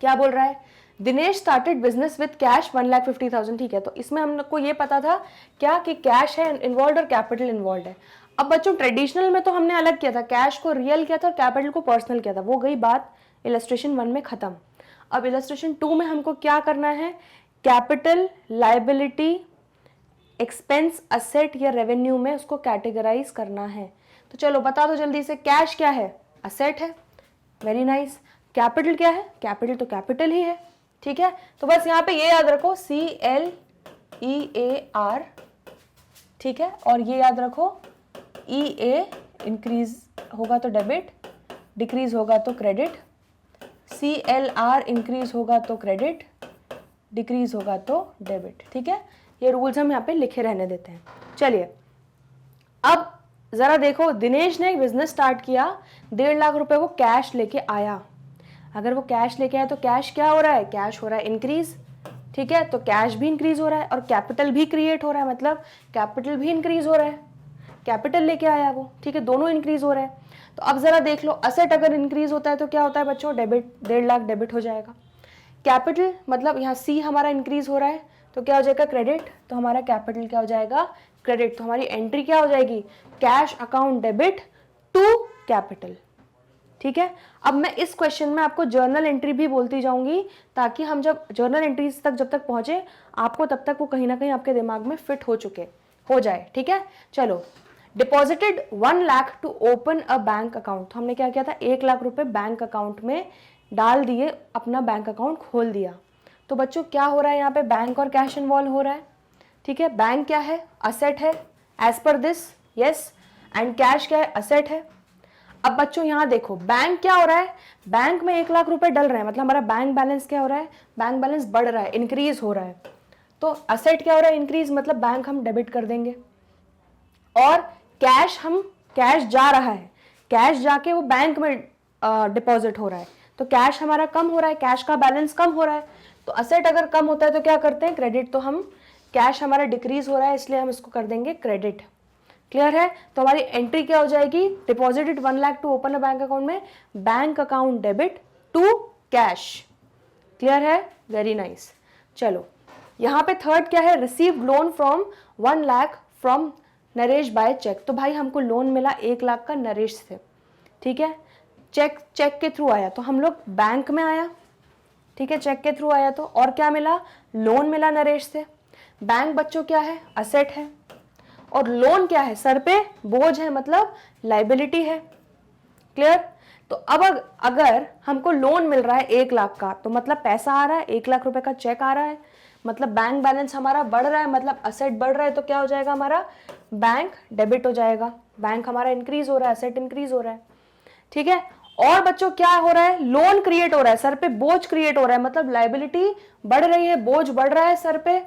क्या बोल रहा है, Dinesh started business with cash 1,50,000। ठीक है, तो इसमें हमको ये पता था क्या कि कैश है इन्वॉल्व और कैपिटल इन्वॉल्व है। अब बच्चों ट्रेडिशनल में तो हमने अलग किया था, कैश को रियल किया था और कैपिटल को पर्सनल किया था, वो गई बात इलस्ट्रेशन 1 में खत्म। अब इलस्ट्रेशन 2 में हमको क्या करना है, कैपिटल लायबिलिटी एक्सपेंस असेट या रेवेन्यू में उसको कैटेगराइज करना है। तो चलो बता दो जल्दी से, कैश क्या है, असेट है, वेरी नाइस। कैपिटल क्या है, कैपिटल तो कैपिटल ही है। ठीक है, तो बस यहाँ पे ये याद रखो CLEAR, ठीक है, और ये याद रखो EA इंक्रीज होगा तो डेबिट, डिक्रीज होगा तो क्रेडिट, CLR इंक्रीज होगा तो क्रेडिट, डिक्रीज होगा तो डेबिट। ठीक है, ये रूल्स हम यहाँ पे लिखे रहने देते हैं। चलिए अब जरा देखो, दिनेश ने एक बिजनेस स्टार्ट किया, 1.5 लाख रुपए वो कैश लेके आया। अगर वो कैश लेके आया तो कैश क्या हो रहा है, कैश हो रहा है इंक्रीज। ठीक है, तो कैश भी इंक्रीज हो रहा है और कैपिटल भी क्रिएट हो रहा है, मतलब कैपिटल भी इंक्रीज हो रहा है, कैपिटल लेके आया वो। ठीक है, दोनों इंक्रीज हो रहे हैं। तो अब जरा देख लो, असेट अगर इंक्रीज होता है तो क्या होता है बच्चों, डेबिट, 1.5 लाख डेबिट हो जाएगा। कैपिटल मतलब यहाँ C हमारा इंक्रीज हो रहा है तो क्या हो जाएगा, क्रेडिट, तो हमारा कैपिटल क्या हो जाएगा, क्रेडिट। तो हमारी एंट्री क्या हो जाएगी, cash account debit to capital. ठीक है, अब मैं इस क्वेश्चन में आपको जर्नल एंट्री भी बोलती जाऊंगी, ताकि हम जब जर्नल एंट्रीज तक जब तक पहुंचे आपको तब तक वो कहीं ना कहीं आपके दिमाग में फिट हो जाए। ठीक है, चलो deposited 1 lakh to open a bank account. तो हमने क्या किया था, 1 लाख रुपए बैंक अकाउंट में डाल दिए, अपना बैंक अकाउंट खोल दिया। तो बच्चों क्या हो रहा है यहाँ पे, बैंक और कैश इन्वॉल्व हो रहा है। ठीक है, बैंक क्या है, असेट है एज पर दिस, यस, एंड कैश क्या है, असेट है। अब बच्चों यहाँ देखो, बैंक क्या हो रहा है, बैंक में 1 लाख रुपए डल रहे हैं, मतलब हमारा बैंक बैलेंस क्या हो रहा है, बैंक बैलेंस बढ़ रहा है, इंक्रीज हो रहा है। तो असेट क्या हो रहा है, इंक्रीज, मतलब बैंक हम डेबिट कर देंगे। और कैश जा रहा है, कैश जाके वो बैंक में डिपॉजिट हो रहा है, तो कैश हमारा कम हो रहा है, कैश का बैलेंस कम हो रहा है। तो असेट अगर कम होता है तो क्या करते हैं, क्रेडिट। तो हम कैश हमारा डिक्रीज हो रहा है इसलिए हम इसको कर देंगे क्रेडिट। क्लियर है? तो हमारी एंट्री क्या हो जाएगी? Deposited 1 lakh to open a bank account में bank account debit to cash. Clear है? Very nice. चलो यहाँ पे थर्ड क्या है? Receive loan from 1 lakh from Naresh by cheque. तो भाई हमको लोन मिला 1 लाख का नरेश से, ठीक है, चेक के थ्रू आया, तो हम लोग बैंक में आया, ठीक है, चेक के थ्रू आया तो, और क्या मिला? लोन मिला नरेश से। बैंक बच्चों क्या है? असेट है, और लोन क्या है? सर पे बोझ है, मतलब लाइबिलिटी है। क्लियर? तो अब अगर हमको लोन मिल रहा है 1 लाख का, तो मतलब पैसा आ रहा है, 1 लाख रुपए का चेक आ रहा है, मतलब बैंक बैलेंस हमारा बढ़ रहा है, मतलब असेट बढ़ रहा है, तो क्या हो जाएगा? हमारा बैंक डेबिट हो जाएगा, बैंक हमारा इंक्रीज हो रहा है, असेट इंक्रीज हो रहा है, ठीक है। और बच्चों क्या हो रहा है? लोन क्रिएट हो रहा है, सर पे बोझ क्रिएट हो रहा है, मतलब लाइबिलिटी बढ़ रही है, बोझ बढ़ रहा है सर पे।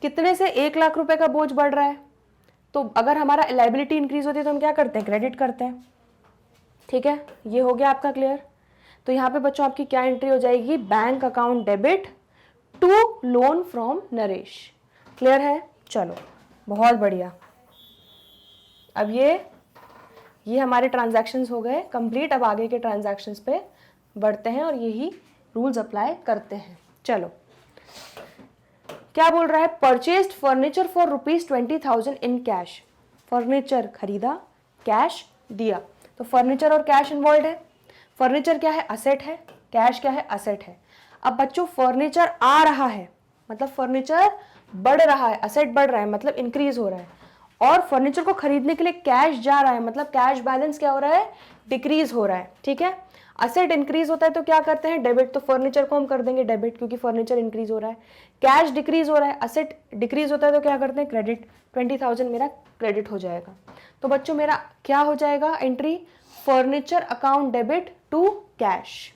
कितने से? 1 लाख रुपए का बोझ बढ़ रहा है। तो अगर हमारा लाइबिलिटी इंक्रीज होती है तो हम क्या करते हैं? क्रेडिट करते हैं, ठीक है। ये हो गया आपका क्लियर। तो यहाँ पे बच्चों आपकी क्या एंट्री हो जाएगी? Bank account debit to loan from Naresh. Clear है? चलो बहुत बढ़िया। अब ये हमारे ट्रांजैक्शंस हो गए कंप्लीट। अब आगे के ट्रांजैक्शंस पे बढ़ते हैं और यही रूल्स अप्लाई करते हैं। चलो क्या बोल रहा है? Purchased furniture for ₹20,000 in cash. Furniture खरीदा, कैश दिया, तो फर्नीचर और कैश इन्वॉल्व है। फर्नीचर क्या है? असेट है, कैश क्या है? असेट है। अब बच्चों फर्नीचर आ रहा है, मतलब फर्नीचर बढ़ रहा है, असेट बढ़ रहा है, मतलब इंक्रीज हो रहा है, और फर्नीचर को खरीदने के लिए कैश जा रहा है, मतलब कैश बैलेंस क्या हो रहा है? डिक्रीज हो रहा है, ठीक है। असेट इंक्रीज होता है तो क्या करते हैं? डेबिट। तो फर्नीचर को हम कर देंगे डेबिट, क्योंकि फर्नीचर इंक्रीज हो रहा है। कैश डिक्रीज हो रहा है, असेट डिक्रीज होता है तो क्या करते हैं? क्रेडिट। 20,000 मेरा क्रेडिट हो जाएगा। तो बच्चों मेरा क्या हो जाएगा entry? Furniture account debit to cash,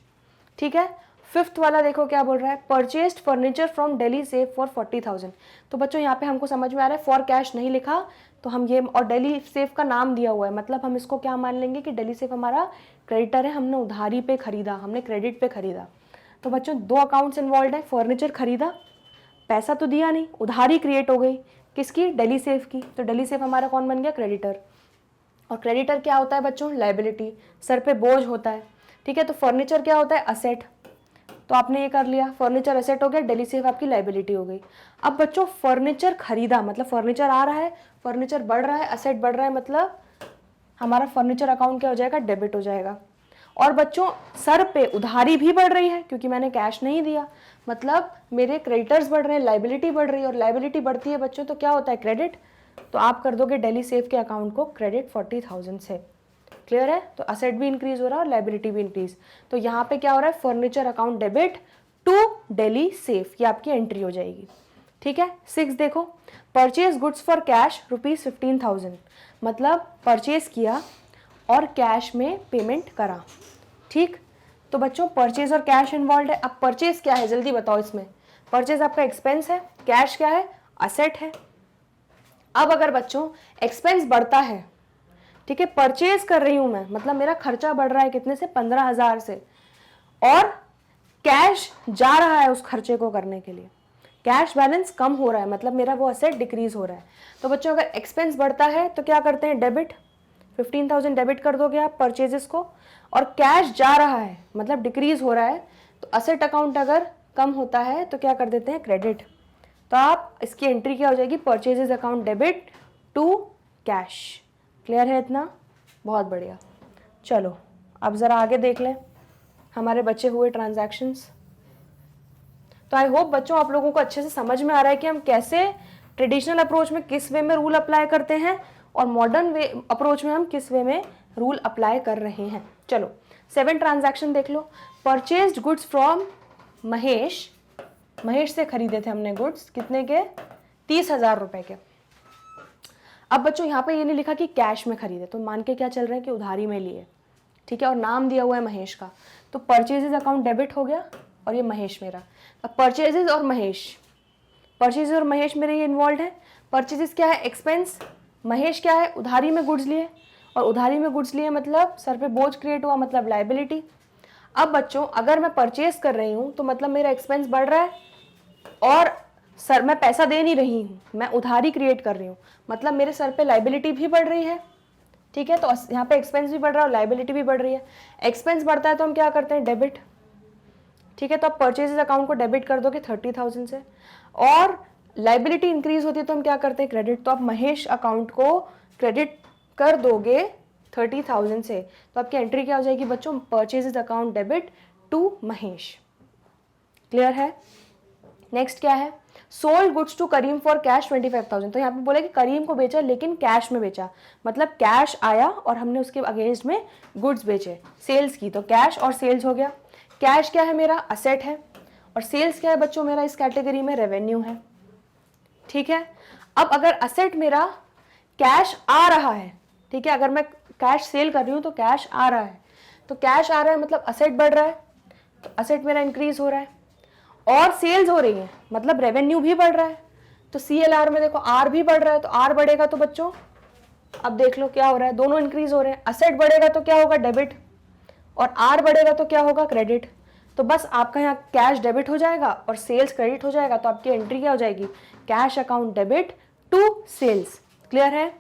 ठीक है। फिफ्थ वाला देखो क्या बोल रहा है? Purchased furniture from Delhi safe for 40,000। तो बच्चों यहाँ पे हमको समझ में आ रहा है फॉर कैश नहीं लिखा, तो हम ये, और दिल्ली सेफ का नाम दिया हुआ है, मतलब हम इसको क्या मान लेंगे कि दिल्ली सेफ हमारा क्रेडिटर है, हमने उधारी पे खरीदा, हमने क्रेडिट पे खरीदा। तो बच्चों 2 अकाउंट्स इन्वॉल्व है। फर्नीचर खरीदा, पैसा तो दिया नहीं, उधारी क्रिएट हो गई, किसकी? दिल्ली सेफ की। तो दिल्ली सेफ हमारा कौन बन गया? क्रेडिटर। और क्रेडिटर क्या होता है बच्चों? लाइबिलिटी, सर पे बोझ होता है, ठीक है। तो फर्नीचर क्या होता है? असेट। तो आपने ये कर लिया, फर्नीचर एसेट हो गया, दिल्ली सेफ आपकी लाइबिलिटी हो गई। अब बच्चों फर्नीचर खरीदा, मतलब फर्नीचर आ रहा है, फर्नीचर बढ़ रहा है, असेट बढ़ रहा है, मतलब हमारा फर्नीचर अकाउंट क्या हो जाएगा? डेबिट हो जाएगा। और बच्चों सर पे उधारी भी बढ़ रही है, क्योंकि मैंने कैश नहीं दिया, मतलब मेरे क्रेडिटर्स बढ़ रहे हैं, लाइबिलिटी बढ़ रही है, और लाइबिलिटी बढ़ती है बच्चों तो क्या होता है? क्रेडिट। तो आप कर दोगे दिल्ली सेफ के अकाउंट को क्रेडिट 40,000 से। क्लियर है? तो असेट भी इंक्रीज हो रहा है और लाइबिलिटी भी इंक्रीज। तो यहाँ पे क्या हो रहा है? Furniture account debit to Delhi safe, ये आपकी एंट्री हो जाएगी, ठीक है। 6 देखो, परचेज गुड्स फॉर कैश ₹15,000, मतलब परचेज किया और कैश में पेमेंट करा, ठीक। तो बच्चों परचेज और कैश इन्वॉल्व है। अब परचेज क्या है जल्दी बताओ इसमें? परचेज आपका एक्सपेंस है, कैश क्या है? असेट है। अब अगर बच्चों एक्सपेंस बढ़ता है, ठीक है, परचेज कर रही हूं मैं, मतलब मेरा खर्चा बढ़ रहा है, कितने से? 15,000 से, और कैश जा रहा है उस खर्चे को करने के लिए, कैश बैलेंस कम हो रहा है, मतलब मेरा वो असेट डिक्रीज हो रहा है। तो बच्चों अगर एक्सपेंस बढ़ता है तो क्या करते हैं? डेबिट। 15,000 डेबिट कर दोगे आप परचेजेस को, और कैश जा रहा है मतलब डिक्रीज हो रहा है, तो असेट अकाउंट अगर कम होता है तो क्या कर देते हैं? क्रेडिट। तो आप इसकी एंट्री क्या हो जाएगी? Purchases account debit to cash. Clear है इतना? बहुत बढ़िया। चलो अब ज़रा आगे देख लें हमारे बचे हुए ट्रांजैक्शंस। तो आई होप बच्चों आप लोगों को अच्छे से समझ में आ रहा है कि हम कैसे ट्रेडिशनल अप्रोच में किस वे में रूल अप्लाई करते हैं और मॉडर्न वे अप्रोच में हम किस वे में रूल अप्लाई कर रहे हैं। चलो 7 ट्रांजैक्शन देख लो। Purchased goods from Mahesh, Mahesh से खरीदे थे हमने गुड्स, कितने के? 30,000 रुपए के। अब बच्चों यहाँ पे ये नहीं लिखा कि कैश में खरीदे, तो मान के क्या चल रहे हैं कि उधारी में लिए, ठीक है, और नाम दिया हुआ है महेश का, तो परचेजेस अकाउंट डेबिट हो गया, और ये महेश मेरा। अब परचेजेस और महेश, परचेजेस और महेश मेरे ये इन्वॉल्व है। परचेजेस क्या है? एक्सपेंस। महेश क्या है? उधारी में गुड्स लिए, और उधारी में गुड्स लिए मतलब सर पे बोझ क्रिएट हुआ, मतलब लाइबिलिटी। अब बच्चों अगर मैं परचेज कर रही हूँ तो मतलब मेरा एक्सपेंस बढ़ रहा है और सर मैं पैसा दे नहीं रही हूँ, मैं उधारी क्रिएट कर रही हूँ, मतलब मेरे सर पे लाइबिलिटी भी बढ़ रही है, ठीक है। तो यहाँ पे एक्सपेंस भी बढ़ रहा है और लाइबिलिटी भी बढ़ रही है। एक्सपेंस बढ़ता है तो हम क्या करते हैं, डेबिट, ठीक है। तो आप परचेजेस अकाउंट को डेबिट कर दोगे 30,000 से, और लाइबिलिटी इंक्रीज होती है तो हम क्या करते हैं, क्रेडिट। तो आप महेश अकाउंट को क्रेडिट कर दोगे 30,000 से, तो आपकी एंट्री क्या हो जाएगी बच्चों, purchases account debit to Mahesh. Clear है। नेक्स्ट क्या है, sold goods to Karim for cash 25,000। तो यहाँ पे बोला कि करीम को बेचा लेकिन कैश में बेचा, मतलब कैश आया और हमने उसके अगेंस्ट में गुड्स बेचे, सेल्स की, तो कैश और सेल्स हो गया। कैश क्या है मेरा, असेट है, और सेल्स क्या है बच्चों मेरा इस कैटेगरी में रेवेन्यू है, ठीक है। अब अगर असेट मेरा कैश आ रहा है, ठीक है, अगर मैं कैश सेल कर रही हूँ तो कैश आ रहा है, तो कैश आ रहा है मतलब असेट बढ़ रहा है, तो असेट मेरा इंक्रीज हो रहा है, और सेल्स हो रही है मतलब रेवेन्यू भी बढ़ रहा है। तो CLR में देखो आर भी बढ़ रहा है, तो आर बढ़ेगा तो बच्चों अब देख लो क्या हो रहा है, दोनों इंक्रीज हो रहे हैं। असेट बढ़ेगा तो क्या होगा, डेबिट, और आर बढ़ेगा तो क्या होगा, क्रेडिट। तो बस आपका यहाँ कैश डेबिट हो जाएगा और सेल्स क्रेडिट हो जाएगा, तो आपकी एंट्री क्या हो जाएगी, cash account debit to sales. Clear है।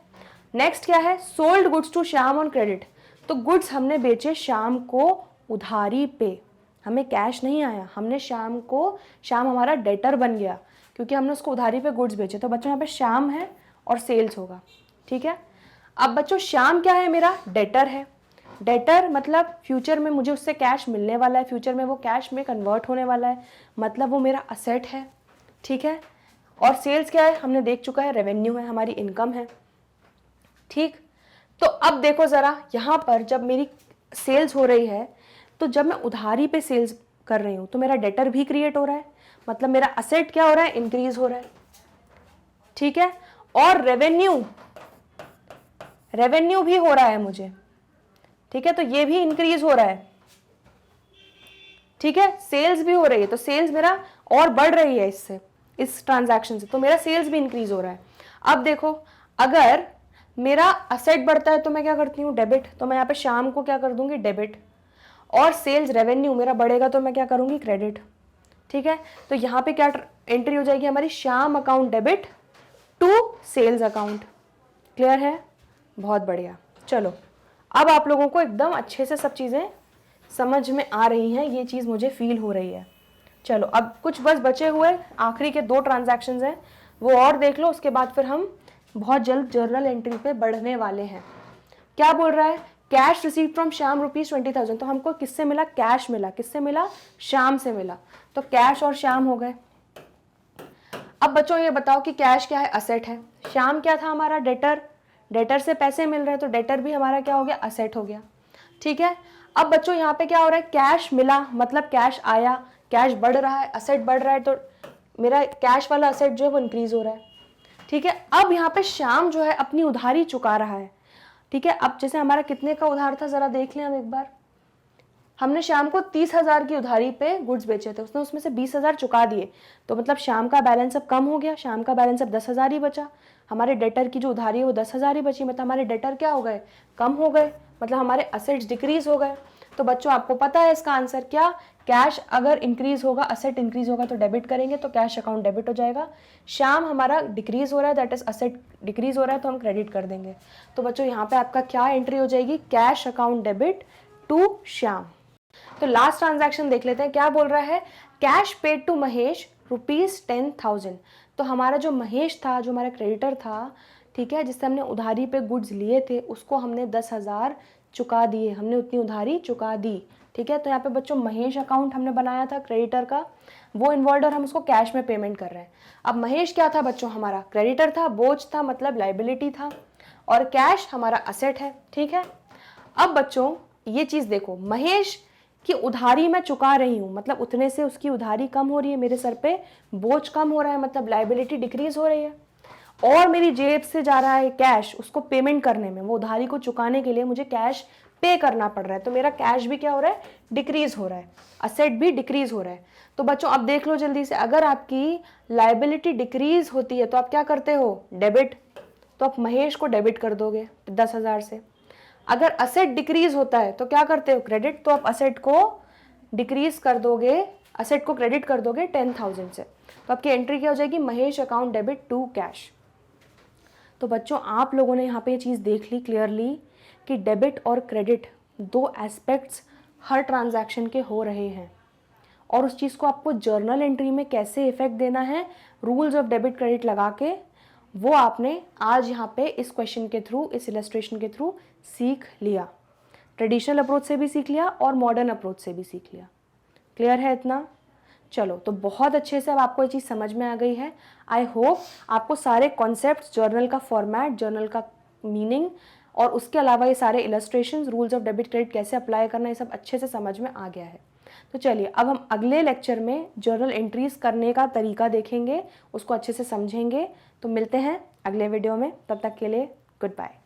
नेक्स्ट क्या है, sold goods to Shyam on credit. तो गुड्स हमने बेचे श्याम को उधारी पे, हमें कैश नहीं आया, हमने श्याम हमारा डेटर बन गया क्योंकि हमने उसको उधारी पे गुड्स बेचे। तो बच्चों यहाँ पे श्याम है और सेल्स होगा, ठीक है। अब बच्चों श्याम क्या है, मेरा डेटर है। डेटर मतलब फ्यूचर में मुझे उससे कैश मिलने वाला है, फ्यूचर में वो कैश में कन्वर्ट होने वाला है, मतलब वो मेरा असेट है, ठीक है। और सेल्स क्या है, हमने देख चुका है, रेवेन्यू है, हमारी इनकम है, ठीक। तो अब देखो जरा यहाँ पर जब मेरी सेल्स हो रही है, तो जब मैं उधारी पे सेल्स कर रही हूँ तो मेरा डेटर भी क्रिएट हो रहा है, मतलब मेरा असेट क्या हो रहा है, इंक्रीज हो रहा है, ठीक है। और रेवेन्यू भी हो रहा है मुझे, ठीक है, तो ये भी इंक्रीज हो रहा है, ठीक है। सेल्स भी हो रही है, तो सेल्स मेरा और बढ़ रही है इससे, इस ट्रांजैक्शन से, तो मेरा सेल्स भी इंक्रीज हो रहा है। अब देखो अगर मेरा असेट बढ़ता है तो मैं क्या करती हूँ, डेबिट, तो मैं यहाँ पे शाम को क्या कर दूंगी, डेबिट, और सेल्स रेवेन्यू मेरा बढ़ेगा तो मैं क्या करूंगी, क्रेडिट, ठीक है। तो यहाँ पे क्या एंट्री हो जाएगी हमारी, Shyam account debit to sales account. Clear है, बहुत बढ़िया। चलो अब आप लोगों को एकदम अच्छे से सब चीज़ें समझ में आ रही हैं, ये चीज़ मुझे फील हो रही है। चलो अब कुछ बस बचे हुए आखिरी के 2 ट्रांजैक्शंस हैं, वो और देख लो, उसके बाद फिर हम बहुत जल्द जर्नल एंट्री पे बढ़ने वाले हैं। क्या बोल रहा है, कैश रिसीव फ्रॉम श्याम ₹20,000। तो हमको किससे मिला, कैश मिला, किससे मिला, श्याम से मिला, तो कैश और श्याम हो गए। अब बच्चों ये बताओ कि कैश क्या है, असेट है, श्याम क्या था हमारा, डेटर, डेटर से पैसे मिल रहे हैं तो डेटर भी हमारा क्या हो गया, असेट हो गया, ठीक है। अब बच्चों यहाँ पे क्या हो रहा है, कैश मिला मतलब कैश आया, कैश बढ़ रहा है, असेट बढ़ रहा है, तो मेरा कैश वाला असेट जो है वो इंक्रीज हो रहा है, ठीक है। अब यहाँ पे श्याम जो है अपनी उधारी चुका रहा है, ठीक है। अब जैसे हमारा कितने का उधार था जरा देख लें हम एक बार, हमने श्याम को 30,000 की उधारी पे गुड्स बेचे थे, उसने उसमें से 20,000 चुका दिए, तो मतलब श्याम का बैलेंस अब कम हो गया, श्याम का बैलेंस अब 10,000 ही बचा, हमारे डेटर की जो उधारी है वो 10,000 ही बची, मतलब हमारे डेटर क्या हो गए, कम हो गए, मतलब हमारे असेट्स डिक्रीज हो गए। तो बच्चों आपको पता है इसका आंसर क्या, कैश अगर इंक्रीज होगा, असेट इंक्रीज होगा तो डेबिट करेंगे, तो कैश अकाउंट डेबिट हो जाएगा। श्याम हमारा डिक्रीज हो रहा है, दैट इज असेट डिक्रीज हो रहा है, तो हम क्रेडिट कर देंगे। तो बच्चों यहाँ पे आपका क्या एंट्री हो जाएगी, cash account debit to Shyam. तो लास्ट ट्रांजैक्शन देख लेते हैं, क्या बोल रहा है, कैश पेड टू महेश ₹10,000। तो हमारा जो महेश था, जो हमारा क्रेडिटर था, ठीक है, जिससे हमने उधारी पे गुड्स लिए थे, उसको हमने 10,000 चुका दिए, हमने उतनी उधारी चुका दी, ठीक है। तो यहाँ पे बच्चों महेश अकाउंट हमने बनाया था क्रेडिटर का, वो इन्वॉल्व और हम उसको कैश में पेमेंट कर रहे हैं। अब महेश क्या था बच्चों, हमारा क्रेडिटर था, बोझ था मतलब लाइबिलिटी था, और कैश हमारा असेट है, ठीक है। अब बच्चों ये चीज़ देखो, महेश की उधारी मैं चुका रही हूँ, मतलब उतने से उसकी उधारी कम हो रही है, मेरे सर पे बोझ कम हो रहा है, मतलब लाइबिलिटी डिक्रीज हो रही है, और मेरी जेब से जा रहा है कैश उसको पेमेंट करने में, वो उधारी को चुकाने के लिए मुझे कैश पे करना पड़ रहा है, तो मेरा कैश भी क्या हो रहा है, डिक्रीज हो रहा है, असेट भी डिक्रीज हो रहा है। तो बच्चों अब देख लो जल्दी से, अगर आपकी लाइबिलिटी डिक्रीज होती है तो आप क्या करते हो, डेबिट, तो आप महेश को डेबिट कर दोगे 10,000 से। अगर असेट डिक्रीज होता है तो क्या करते हो, क्रेडिट, तो आप असेट को डिक्रीज कर दोगे असेट को क्रेडिट कर दोगे 10,000 से, तो आपकी एंट्री क्या हो जाएगी, Mahesh account debit to cash. तो बच्चों आप लोगों ने यहाँ पे ये चीज़ देख ली क्लियरली कि डेबिट और क्रेडिट दो एस्पेक्ट्स हर ट्रांजैक्शन के हो रहे हैं, और उस चीज़ को आपको जर्नल एंट्री में कैसे इफेक्ट देना है रूल्स ऑफ डेबिट क्रेडिट लगा के, वो आपने आज यहाँ पे इस क्वेश्चन के थ्रू, इस इलस्ट्रेशन के थ्रू सीख लिया। ट्रेडिशनल अप्रोच से भी सीख लिया और मॉडर्न अप्रोच से भी सीख लिया। क्लियर है इतना? चलो, तो बहुत अच्छे से अब आपको ये चीज़ समझ में आ गई है। आई होप आपको सारे कॉन्सेप्ट्स, जर्नल का फॉर्मेट, जर्नल का मीनिंग और उसके अलावा ये सारे illustrations, rules of debit credit कैसे अप्लाई करना, ये सब अच्छे से समझ में आ गया है। तो चलिए अब हम अगले लेक्चर में जर्नल एंट्रीज करने का तरीका देखेंगे, उसको अच्छे से समझेंगे। तो मिलते हैं अगले वीडियो में, तब तक के लिए गुड बाय।